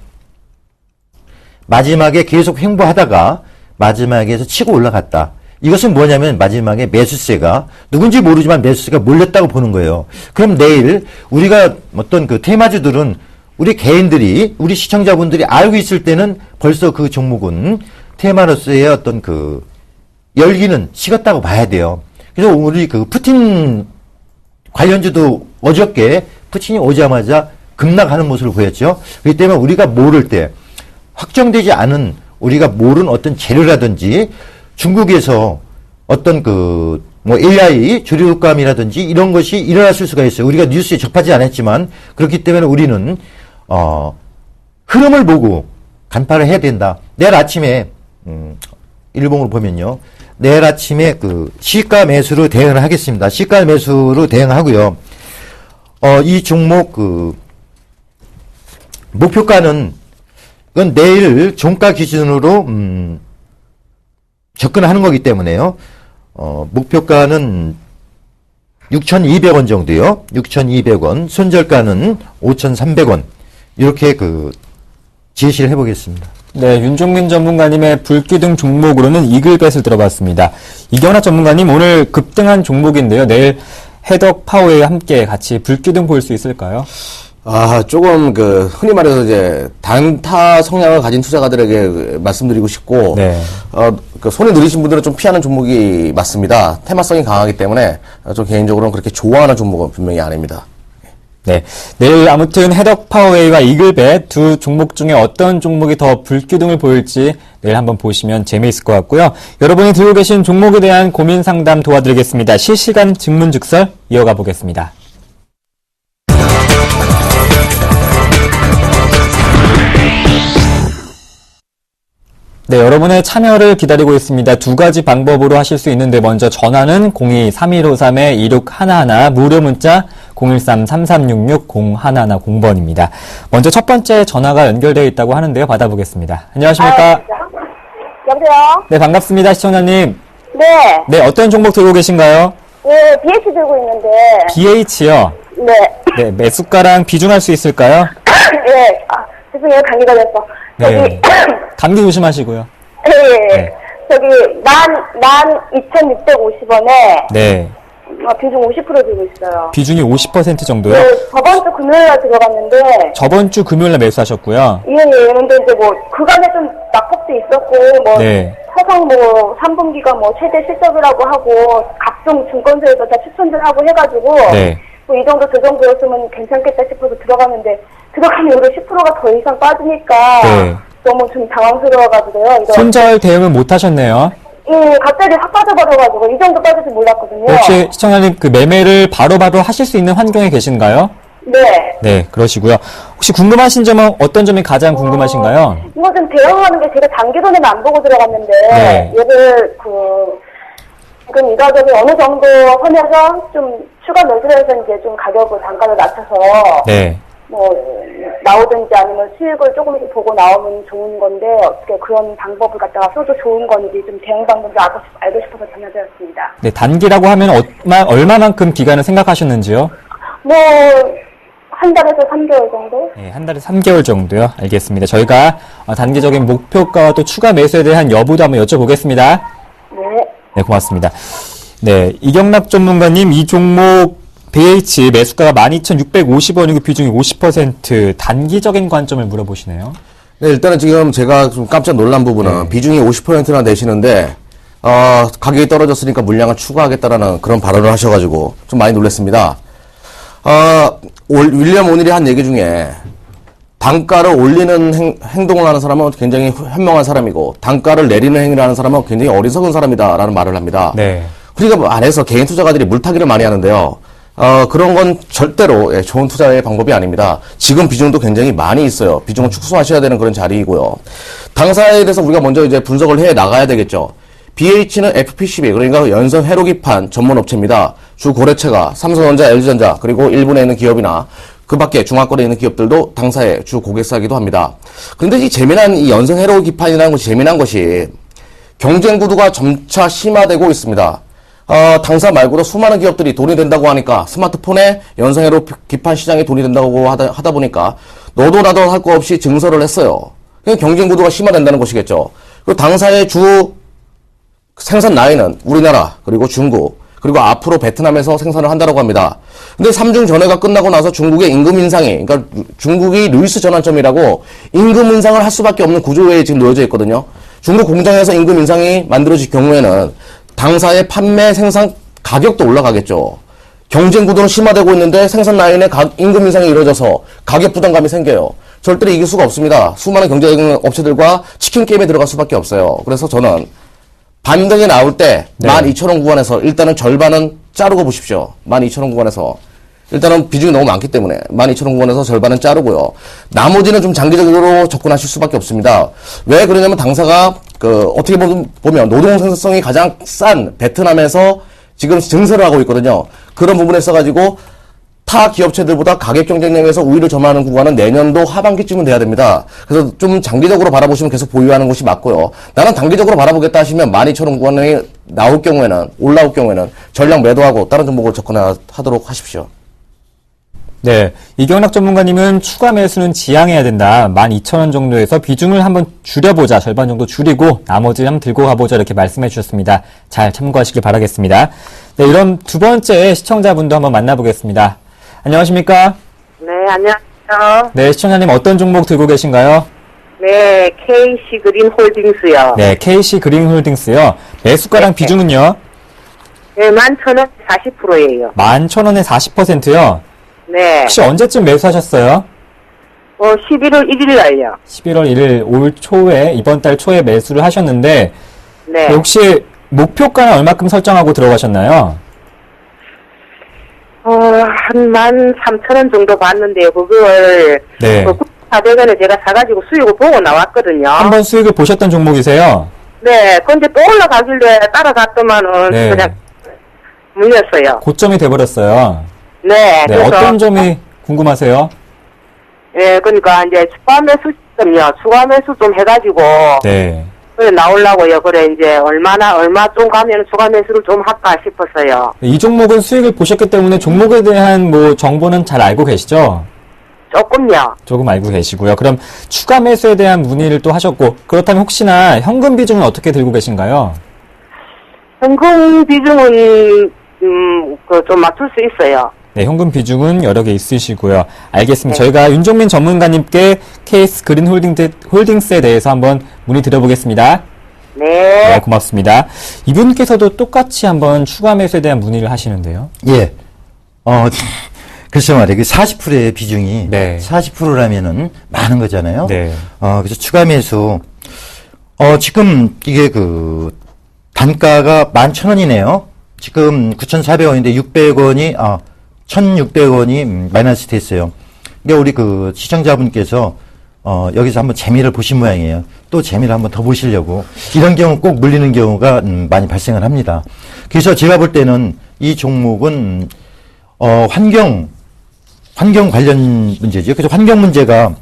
계속 횡보하다가 마지막에서 치고 올라갔다. 이것은 뭐냐면 마지막에 매수세가 누군지 모르지만 매수세가 몰렸다고 보는 거예요. 그럼 내일 우리가 어떤 그 테마주들은 우리 개인들이 우리 시청자분들이 알고 있을 때는 벌써 그 종목은 테마로서의 어떤 그 열기는 식었다고 봐야 돼요. 그래서 우리 그 푸틴 관련주도 어저께 푸틴이 오자마자 급락하는 모습을 보였죠. 그렇기 때문에 우리가 모를 때 확정되지 않은 우리가 모르는 어떤 재료라든지 중국에서 어떤 그 뭐 AI 주류감이라든지 이런 것이 일어났을 수가 있어요. 우리가 뉴스에 접하지 않았지만 그렇기 때문에 우리는 흐름을 보고 간파를 해야 된다. 내일 아침에 일봉으로 보면요. 내일 아침에 그 시가 매수로 대응을 하겠습니다. 시가 매수로 대응하고요. 이 종목 그 목표가는 그건 내일 종가 기준으로 접근하는 거기 때문에요. 목표가는 6,200원 정도요. 6,200원. 손절가는 5,300원. 이렇게 그 제시를 해보겠습니다. 네, 윤종민 전문가님의 불기둥 종목으로는 이글벳을 들어봤습니다. 이경락 전문가님 오늘 급등한 종목인데요. 내일 해덕 파워에 함께 같이 불기둥 볼 수 있을까요? 조금 흔히 말해서 이제 단타 성향을 가진 투자가들에게 말씀드리고 싶고, 네. 손에 느리신 분들은 좀 피하는 종목이 맞습니다. 테마성이 강하기 때문에 좀 개인적으로는 그렇게 좋아하는 종목은 분명히 아닙니다. 네. 내일 아무튼 해덕 파워웨이와 이글벳 두 종목 중에 어떤 종목이 더 불기둥을 보일지 내일 한번 보시면 재미있을 것 같고요. 여러분이 들고 계신 종목에 대한 고민 상담 도와드리겠습니다. 실시간 증문즉설 이어가 보겠습니다. 네, 여러분의 참여를 기다리고 있습니다. 두 가지 방법으로 하실 수 있는데 먼저 전화는 02-3153-2611 무료 문자 013-3366-0110번입니다. 먼저 첫 번째 전화가 연결되어 있다고 하는데요. 받아보겠습니다. 안녕하십니까? 여보세요? 네, 반갑습니다. 시청자님. 네. 네, 어떤 종목 들고 계신가요? 예, BH 들고 있는데. BH요? 네. 네, 매수가랑 비중할 수 있을까요? 예. 죄송해요. 감기 걸렸어. 네. 감기 조심하시고요. 예. 네. 저기, 12,650원에. 네. 비중 50% 들고 있어요. 비중이 50% 정도요? 네, 저번 주 금요일날 들어갔는데. 저번 주 금요일날 매수하셨고요? 예. 근데 이제 그간에 좀 낙폭도 있었고, 네. 서상 3분기가 최대 실적이라고 하고, 각종 증권사에서 다 추천들 하고 해가지고. 네. 이 정도 저 정도였으면 괜찮겠다 싶어서 들어갔는데 들어가면 오히려 10%가 더 이상 빠지니까 네. 너무 좀 당황스러워가지고요. 이거. 손절 대응을 못 하셨네요. 예, 갑자기 확 빠져버려가지고 이 정도 빠질 줄 몰랐거든요. 혹시 시청자님 그 매매를 바로바로 하실 수 있는 환경에 계신가요? 네. 네, 그러시고요. 혹시 궁금하신 점은 어떤 점이 가장 궁금하신가요? 이거 좀 대응하는 게 제가 단기론에는 안 보고 들어갔는데 네. 얘를 지금 이 가격이 어느 정도 선에서 좀 추가 매수를 해서 이제 좀 가격을 단가를 낮춰서 네. 나오든지 아니면 수익을 조금씩 보고 나오면 좋은 건데 어떻게 그런 방법을 갖다가 써도 좋은 건지 좀 대응 방법을 알고 싶어서 전화드렸습니다. 네, 단기라고 하면 얼마만큼 기간을 생각하셨는지요? 한 달에서 3개월 정도? 네, 한 달에 3개월 정도요. 알겠습니다. 저희가 단기적인 목표가와 또 추가 매수에 대한 여부도 한번 여쭤보겠습니다. 네. 네, 고맙습니다. 네, 이경락 전문가님, 이 종목 BH 매수가가 12,650원이고 비중이 50% 단기적인 관점을 물어보시네요. 네, 일단은 지금 제가 좀 깜짝 놀란 부분은 비중이 50%나 되시는데 가격이 떨어졌으니까 물량을 추가하겠다라는 그런 발언을 하셔가지고 좀 많이 놀랐습니다. 윌리엄 오닐이 한 얘기 중에 단가를 올리는 행동을 하는 사람은 굉장히 현명한 사람이고 단가를 내리는 행위를 하는 사람은 굉장히 어리석은 사람이다라는 말을 합니다. 네. 그러니까 안에서 개인 투자가들이 물타기를 많이 하는데요. 그런 건 절대로 좋은 투자의 방법이 아닙니다. 지금 비중도 굉장히 많이 있어요. 비중을 축소하셔야 되는 그런 자리이고요. 당사에 대해서 우리가 먼저 이제 분석을 해 나가야 되겠죠. BH는 FPCB, 그러니까 연성 회로기판 전문 업체입니다. 주 거래처가 삼성전자, LG전자, 그리고 일본에 있는 기업이나 그 밖에 중화권에 있는 기업들도 당사의 주 고객사이기도 합니다. 그런데 이 연성 회로기판이라는 것이 재미난 것이 경쟁 구도가 점차 심화되고 있습니다. 당사 말고도 수많은 기업들이 돈이 된다고 하니까 스마트폰에 연성 회로기판 시장이 돈이 된다고 하다 보니까 너도 나도 할 거 없이 증설을 했어요. 그러니까 경쟁 구도가 심화된다는 것이겠죠. 그리고 당사의 주 생산 라인은 우리나라, 그리고 중국, 그리고 앞으로 베트남에서 생산을 한다고 합니다. 근데 삼중 전해가 끝나고 나서 중국의 임금 인상이, 그러니까 중국이 루이스 전환점이라고 임금 인상을 할 수밖에 없는 구조에 지금 놓여져 있거든요. 중국 공장에서 임금 인상이 만들어질 경우에는 당사의 판매 생산 가격도 올라가겠죠. 경쟁 구도는 심화되고 있는데 생산 라인에 임금 인상이 이루어져서 가격 부담감이 생겨요. 절대로 이길 수가 없습니다. 수많은 경쟁 업체들과 치킨 게임에 들어갈 수밖에 없어요. 그래서 저는 반등이 나올 때 네. 12,000원 구간에서 일단은 절반은 자르고 보십시오. 12,000원 구간에서. 일단은 비중이 너무 많기 때문에 12,000원 구간에서 절반은 자르고요. 나머지는 좀 장기적으로 접근하실 수밖에 없습니다. 왜 그러냐면 당사가 어떻게 보면 노동 생산성이 가장 싼 베트남에서 지금 증설을 하고 있거든요. 그런 부분에 써가지고 타 기업체들보다 가격 경쟁력에서 우위를 점하는 구간은 내년도 하반기쯤은 돼야 됩니다. 그래서 좀 장기적으로 바라보시면 계속 보유하는 것이 맞고요. 나는 단기적으로 바라보겠다 하시면 12,000원 구간이 올라올 경우에는 전량 매도하고 다른 종목을 접근하도록 하십시오. 네. 이경락 전문가님은 추가 매수는 지양해야 된다. 12,000원 정도에서 비중을 한번 줄여보자. 절반 정도 줄이고 나머지 한번 들고 가보자. 이렇게 말씀해 주셨습니다. 잘 참고하시길 바라겠습니다. 네, 이런 두 번째 시청자분도 한번 만나보겠습니다. 안녕하십니까? 네, 안녕하세요. 네, 시청자님 어떤 종목 들고 계신가요? 네, KC 그린 홀딩스요. 네, KC 그린홀딩스요. 매수가랑 비중은요? 네, 11,000원 40%예요. 11,000원에 40%요. 네. 혹시 언제쯤 매수하셨어요? 11월 1일 날요. 11월 1일 올 초에, 이번 달 초에 매수를 하셨는데, 네. 혹시 목표가는 얼마큼 설정하고 들어가셨나요? 한 13,000원 정도 받는데요. 그걸, 네. 9,400원에 제가 사가지고 수익을 보고 나왔거든요. 한번 수익을 보셨던 종목이세요? 네, 근데 또 올라가길래 따라갔더만은 네. 그냥 물렸어요. 고점이 돼버렸어요. 네, 네, 그래서. 어떤 점이 궁금하세요? 네, 그러니까 이제 추가 매수 시점요. 추가 매수 좀 해가지고. 네. 그래, 나오려고요. 그래, 이제 얼마 좀 가면 추가 매수를 좀 할까 싶었어요. 이 종목은 수익을 보셨기 때문에 종목에 대한 뭐 정보는 잘 알고 계시죠? 조금요. 조금 알고 계시고요. 그럼 추가 매수에 대한 문의를 또 하셨고, 그렇다면 혹시나 현금 비중은 어떻게 들고 계신가요? 현금 비중은, 좀 맞출 수 있어요. 네, 현금 비중은 여러 개 있으시고요. 알겠습니다. 네. 저희가 윤종민 전문가님께 KC 그린 홀딩스에 대해서 한번 문의 드려보겠습니다. 네. 네, 고맙습니다. 이분께서도 똑같이 한번 추가 매수에 대한 문의를 하시는데요. 예. 글쎄 말이에요. 그 40%의 비중이 네. 40%라면은 많은 거잖아요. 네. 그래서 추가 매수. 지금 이게 단가가 11,000원이네요. 지금 9,400원인데 1,600원이 마이너스 됐어요. 그러니까 우리 시청자분께서 여기서 한번 재미를 보신 모양이에요. 또 재미를 한번 더 보시려고 이런 경우 꼭 물리는 경우가 많이 발생을 합니다. 그래서 제가 볼 때는 이 종목은 환경 관련 문제죠. 그래서 환경 문제가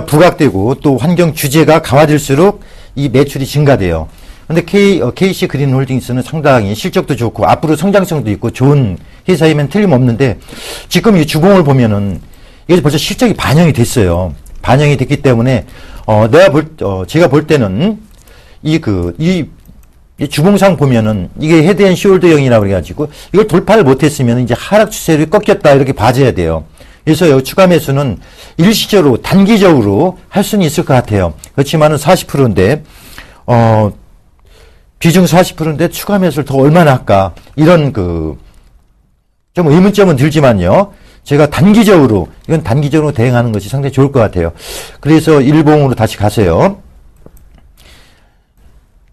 부각되고 또 환경 규제가 강화될수록 이 매출이 증가돼요. 근데 KC 그린 홀딩스는 상당히 실적도 좋고 앞으로 성장성도 있고 좋은 회사이면 틀림없는데 지금 이 주봉을 보면은 이게 벌써 실적이 반영이 됐어요. 반영이 됐기 때문에 제가 볼 때는 이 주봉상 보면은 이게 헤드앤숄더형이라고 그래가지고 이걸 돌파를 못했으면 이제 하락 추세를 꺾였다 이렇게 봐줘야 돼요. 그래서 이 추가 매수는 일시적으로 단기적으로 할 수는 있을 것 같아요. 그렇지만은 40%인데 비중 40%인데 추가 매수를 더 얼마나 할까? 이런 좀 의문점은 들지만요. 제가 이건 단기적으로 대응하는 것이 상당히 좋을 것 같아요. 그래서 일봉으로 다시 가세요.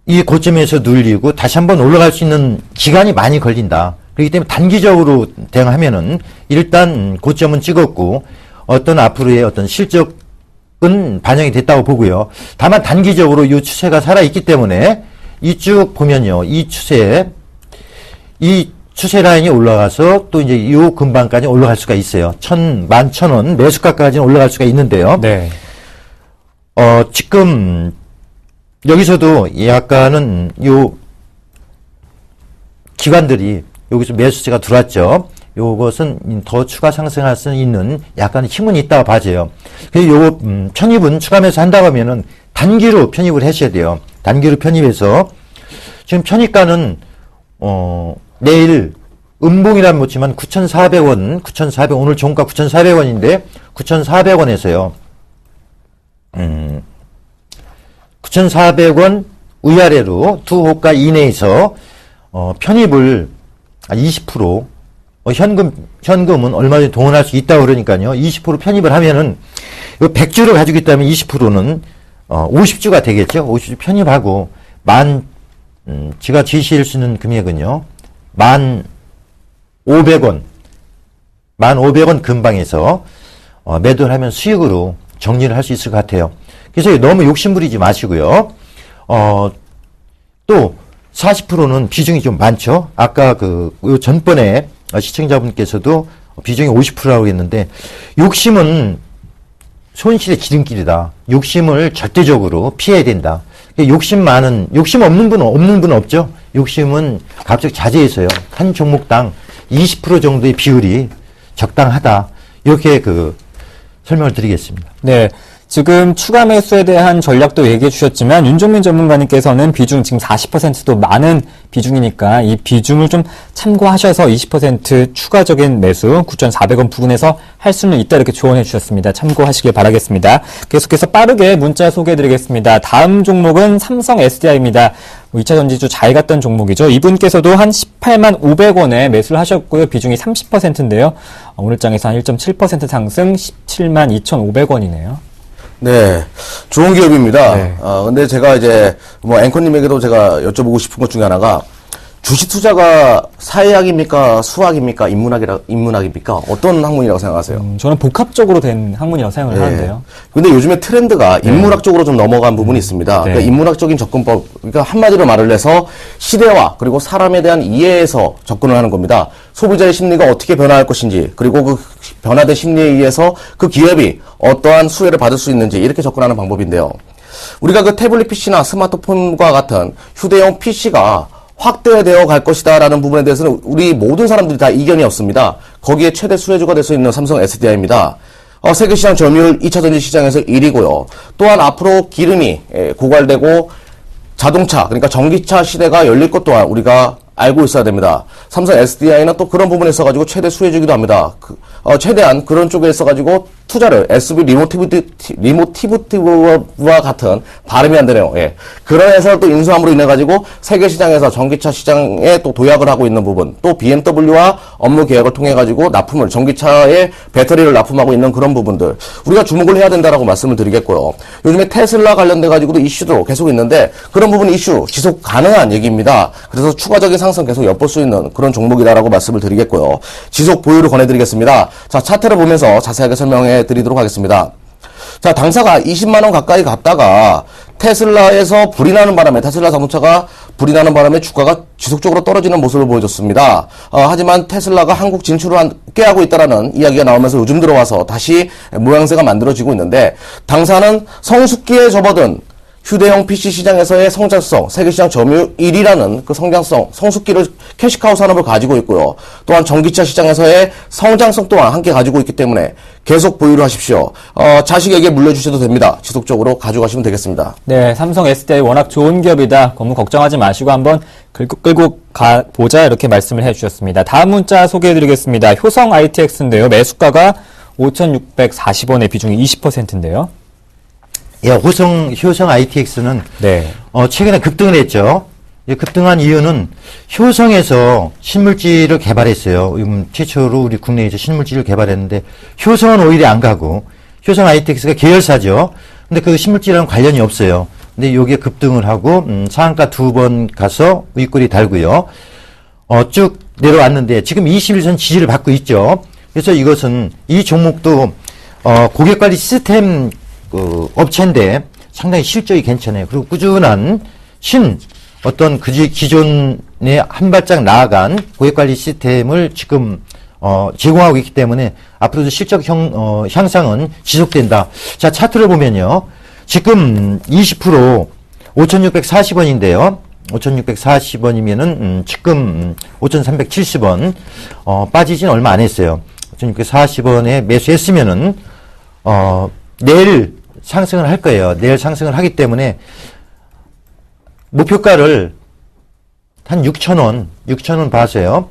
이 고점에서 눌리고 다시 한번 올라갈 수 있는 기간이 많이 걸린다. 그렇기 때문에 단기적으로 대응하면은 일단 고점은 찍었고 어떤 앞으로의 어떤 실적은 반영이 됐다고 보고요. 다만 단기적으로 이 추세가 살아있기 때문에 이쭉 보면요. 이 추세 라인이 올라가서 또 이제 이 근방까지 올라갈 수가 있어요. 11,000원 매수가까지는 올라갈 수가 있는데요. 네. 지금 여기서도 약간은 기관들이 여기서 매수세가 들어왔죠. 요것은 더 추가 상승할 수 있는 약간 힘은 있다고 봐져요. 그래서 편입은 추가 매수 한다고 하면은 단기로 편입을 하셔야 돼요. 단기로 편입해서 지금 편입가는 내일 음봉이라면 못지만 9,400원, 오늘 종가 9,400원인데 9,400원에서요. 9,400원 위아래로 두 호가 이내에서 편입을 20% 현금은 얼마든지 동원할 수 있다고 그러니까요. 20% 편입을 하면은 100주를 가지고 있다면 20%는 50주가 되겠죠. 50주 편입하고 제가 제시할 수 있는 금액은요. 1,500원 근방에서 매도를 하면 수익으로 정리를 할 수 있을 것 같아요. 그래서 너무 욕심부리지 마시고요. 또 40%는 비중이 좀 많죠. 아까 요 전번에 시청자분께서도 비중이 50%라고 했는데 욕심은 손실의 지름길이다. 욕심을 절대적으로 피해야 된다. 욕심 없는 분은 없죠. 욕심은 갑자기 자제해서요. 한 종목당 20% 정도의 비율이 적당하다. 이렇게 설명을 드리겠습니다. 네. 지금 추가 매수에 대한 전략도 얘기해 주셨지만 윤종민 전문가님께서는 비중 지금 40%도 많은 비중이니까 이 비중을 좀 참고하셔서 20% 추가적인 매수 9,400원 부근에서 할 수는 있다 이렇게 조언해 주셨습니다. 참고하시길 바라겠습니다. 계속해서 빠르게 문자 소개해 드리겠습니다. 다음 종목은 삼성 SDI입니다. 2차 전지주 잘 갔던 종목이죠. 이분께서도 한 18만 500원에 매수를 하셨고요. 비중이 30%인데요. 오늘 장에서 한 1.7% 상승 17만 2,500원이네요. 네. 좋은 기업입니다. 네. 근데 제가 이제, 앵커님에게도 제가 여쭤보고 싶은 것 중에 하나가, 주식 투자가 사회학입니까? 수학입니까? 인문학입니까? 어떤 학문이라고 생각하세요? 저는 복합적으로 된 학문이라고 생각을 하는데요. 근데 요즘에 트렌드가 인문학 쪽으로 좀 넘어간 부분이 있습니다. 네. 그러니까 인문학적인 접근법, 그러니까 한마디로 말을 해서 시대와 그리고 사람에 대한 이해에서 접근을 하는 겁니다. 소비자의 심리가 어떻게 변화할 것인지, 그리고 그 변화된 심리에 의해서 그 기업이 어떠한 수혜를 받을 수 있는지 이렇게 접근하는 방법인데요. 우리가 그 태블릿 PC나 스마트폰과 같은 휴대용 PC가 확대되어 갈 것이다라는 부분에 대해서는 우리 모든 사람들이 다 이견이 없습니다. 거기에 최대 수혜주가 될 수 있는 삼성 SDI입니다. 세계시장 점유율 2차 전지 시장에서 1위고요. 또한 앞으로 기름이 고갈되고 자동차, 그러니까 전기차 시대가 열릴 것 또한 우리가 알고 있어야 됩니다. 삼성 SDI는 또 그런 부분에 있어가지고 최대 수혜주기도 합니다. 최대한 그런 쪽에 있어가지고 투자를 SV 리모티브와 같은 발음이 안 되네요. 예. 그런 회사를 또 인수함으로 인해가지고 세계 시장에서 전기차 시장에 또 도약을 하고 있는 부분, 또 BMW와 업무 계약을 통해가지고 납품을, 전기차에 배터리를 납품하고 있는 그런 부분들, 우리가 주목을 해야 된다라고 말씀을 드리겠고요. 요즘에 테슬라 관련돼가지고도 이슈도 계속 있는데, 그런 부분 이슈 지속 가능한 얘기입니다. 그래서 추가적인 상승 계속 엿볼 수 있는 그런 종목이다라고 말씀을 드리겠고요. 지속 보유를 권해드리겠습니다. 자, 차트를 보면서 자세하게 설명해 드리도록 하겠습니다. 자, 당사가 20만원 가까이 갔다가 테슬라에서 불이 나는 바람에, 테슬라 자동차가 불이 나는 바람에 주가가 지속적으로 떨어지는 모습을 보여줬습니다. 하지만 테슬라가 한국 진출을 깨하고 있다라는 이야기가 나오면서 요즘 들어와서 다시 모양새가 만들어지고 있는데, 당사는 성숙기에 접어든 휴대용 PC 시장에서의 성장성, 세계시장 점유율 1위라는 그 성숙기를 캐시카우 산업을 가지고 있고요. 또한 전기차 시장에서의 성장성 또한 함께 가지고 있기 때문에 계속 보유를 하십시오. 자식에게 물려주셔도 됩니다. 지속적으로 가져가시면 되겠습니다. 네, 삼성 SDI 워낙 좋은 기업이다. 너무 걱정하지 마시고 한번 끌고 가보자 이렇게 말씀을 해주셨습니다. 다음 문자 소개해드리겠습니다. 효성 ITX인데요. 매수가가 5,640원의 비중이 20%인데요. 예, 효성 ITX는 네. 최근에 급등을 했죠. 급등한 이유는 효성에서 신물질을 개발했어요. 최초로 우리 국내에서 신물질을 개발했는데 효성은 오히려 안 가고 효성 ITX가 계열사죠. 근데 그 신물질이랑 관련이 없어요. 근데 여기에 급등을 하고 상한가 2번 가서 윗골이 달고요. 쭉 내려왔는데 지금 21선 지지를 받고 있죠. 그래서 이것은 이 종목도 고객관리 시스템 업체인데 상당히 실적이 괜찮아요. 그리고 꾸준한 어떤 기존에 한 발짝 나아간 고객관리 시스템을 지금 제공하고 있기 때문에 앞으로도 실적 향상은 지속된다. 자, 차트를 보면요. 지금 20% 5,640원인데요. 5,640원이면은 지금 5,370원 빠지진 얼마 안 했어요. 5,640원에 매수했으면은 내일 상승을 할 거예요. 내일 상승을 하기 때문에 목표가를 한 6,000원 봐서요.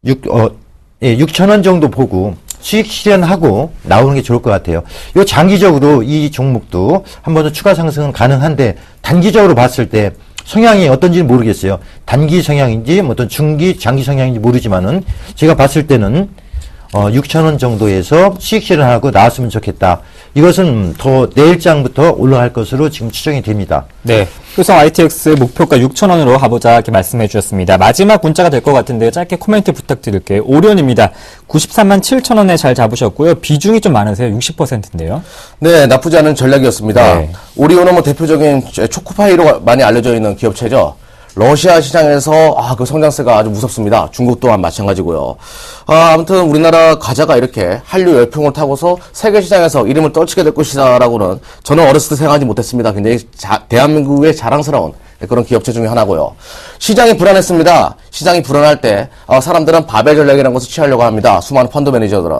6,000원 정도 보고 수익 실현하고 나오는 게 좋을 것 같아요. 요 장기적으로 이 종목도 한 번 더 추가 상승은 가능한데 단기적으로 봤을 때 성향이 어떤지는 모르겠어요. 단기 성향인지 어떤 중기, 장기 성향인지 모르지만은 제가 봤을 때는 6,000원 정도에서 수익 실현하고 나왔으면 좋겠다. 이것은 더 내일장부터 올라갈 것으로 지금 추정이 됩니다. 네. 효성 ITX 목표가 6,000원으로 가보자 이렇게 말씀해 주셨습니다. 마지막 문자가 될 것 같은데 짧게 코멘트 부탁드릴게요. 오련입니다. 93만 7천원에 잘 잡으셨고요. 비중이 좀 많으세요. 60%인데요. 네, 나쁘지 않은 전략이었습니다. 네. 오리온은 뭐 대표적인 초코파이로 많이 알려져 있는 기업체죠. 러시아 시장에서 그 성장세가 아주 무섭습니다. 중국 또한 마찬가지고요. 아무튼 우리나라 과자가 이렇게 한류 열풍을 타고서 세계 시장에서 이름을 떨치게 될 것이다라고는 저는 어렸을 때 생각하지 못했습니다. 굉장히 대한민국의 자랑스러운 그런 기업체 중에 하나고요. 시장이 불안했습니다. 시장이 불안할 때 사람들은 바벨 전략이라는 것을 취하려고 합니다. 수많은 펀드 매니저들은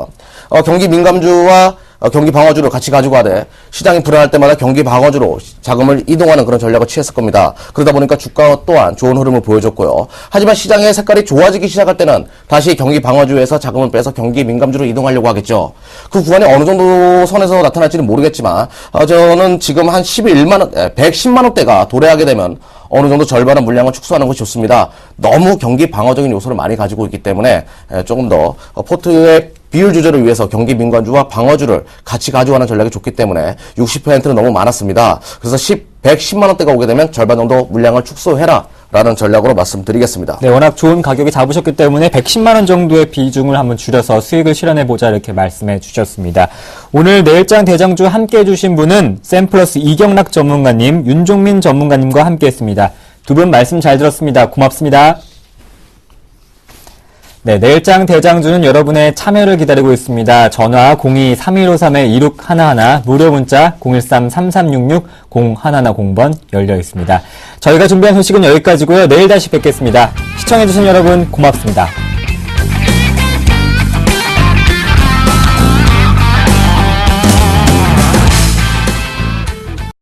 경기 민감주와 경기 방어주를 같이 가지고 가되 시장이 불안할 때마다 경기 방어주로 자금을 이동하는 그런 전략을 취했을 겁니다. 그러다 보니까 주가 또한 좋은 흐름을 보여줬고요. 하지만 시장의 색깔이 좋아지기 시작할 때는 다시 경기 방어주에서 자금을 빼서 경기 민감주로 이동하려고 하겠죠. 그 구간이 어느 정도 선에서 나타날지는 모르겠지만 저는 지금 한 110만 원대가 도래하게 되면 어느 정도 절반의 물량을 축소하는 것이 좋습니다. 너무 경기 방어적인 요소를 많이 가지고 있기 때문에 조금 더 포트의 비율 조절을 위해서 경기 민감주와 방어주를 같이 가져가는 전략이 좋기 때문에 60%는 너무 많았습니다. 그래서 110만 원대가 오게 되면 절반 정도 물량을 축소해라 라는 전략으로 말씀드리겠습니다. 네, 워낙 좋은 가격에 잡으셨기 때문에 110만 원 정도의 비중을 한번 줄여서 수익을 실현해보자 이렇게 말씀해 주셨습니다. 오늘 내일장 대장주 함께 해주신 분은 샘플러스 이경락 전문가님, 윤종민 전문가님과 함께 했습니다. 두 분 말씀 잘 들었습니다. 고맙습니다. 네, 내일장 대장주는 여러분의 참여를 기다리고 있습니다. 전화 02-3153-2611, 무료 문자 013-3366-0110번 열려 있습니다. 저희가 준비한 소식은 여기까지고요. 내일 다시 뵙겠습니다. 시청해주신 여러분 고맙습니다.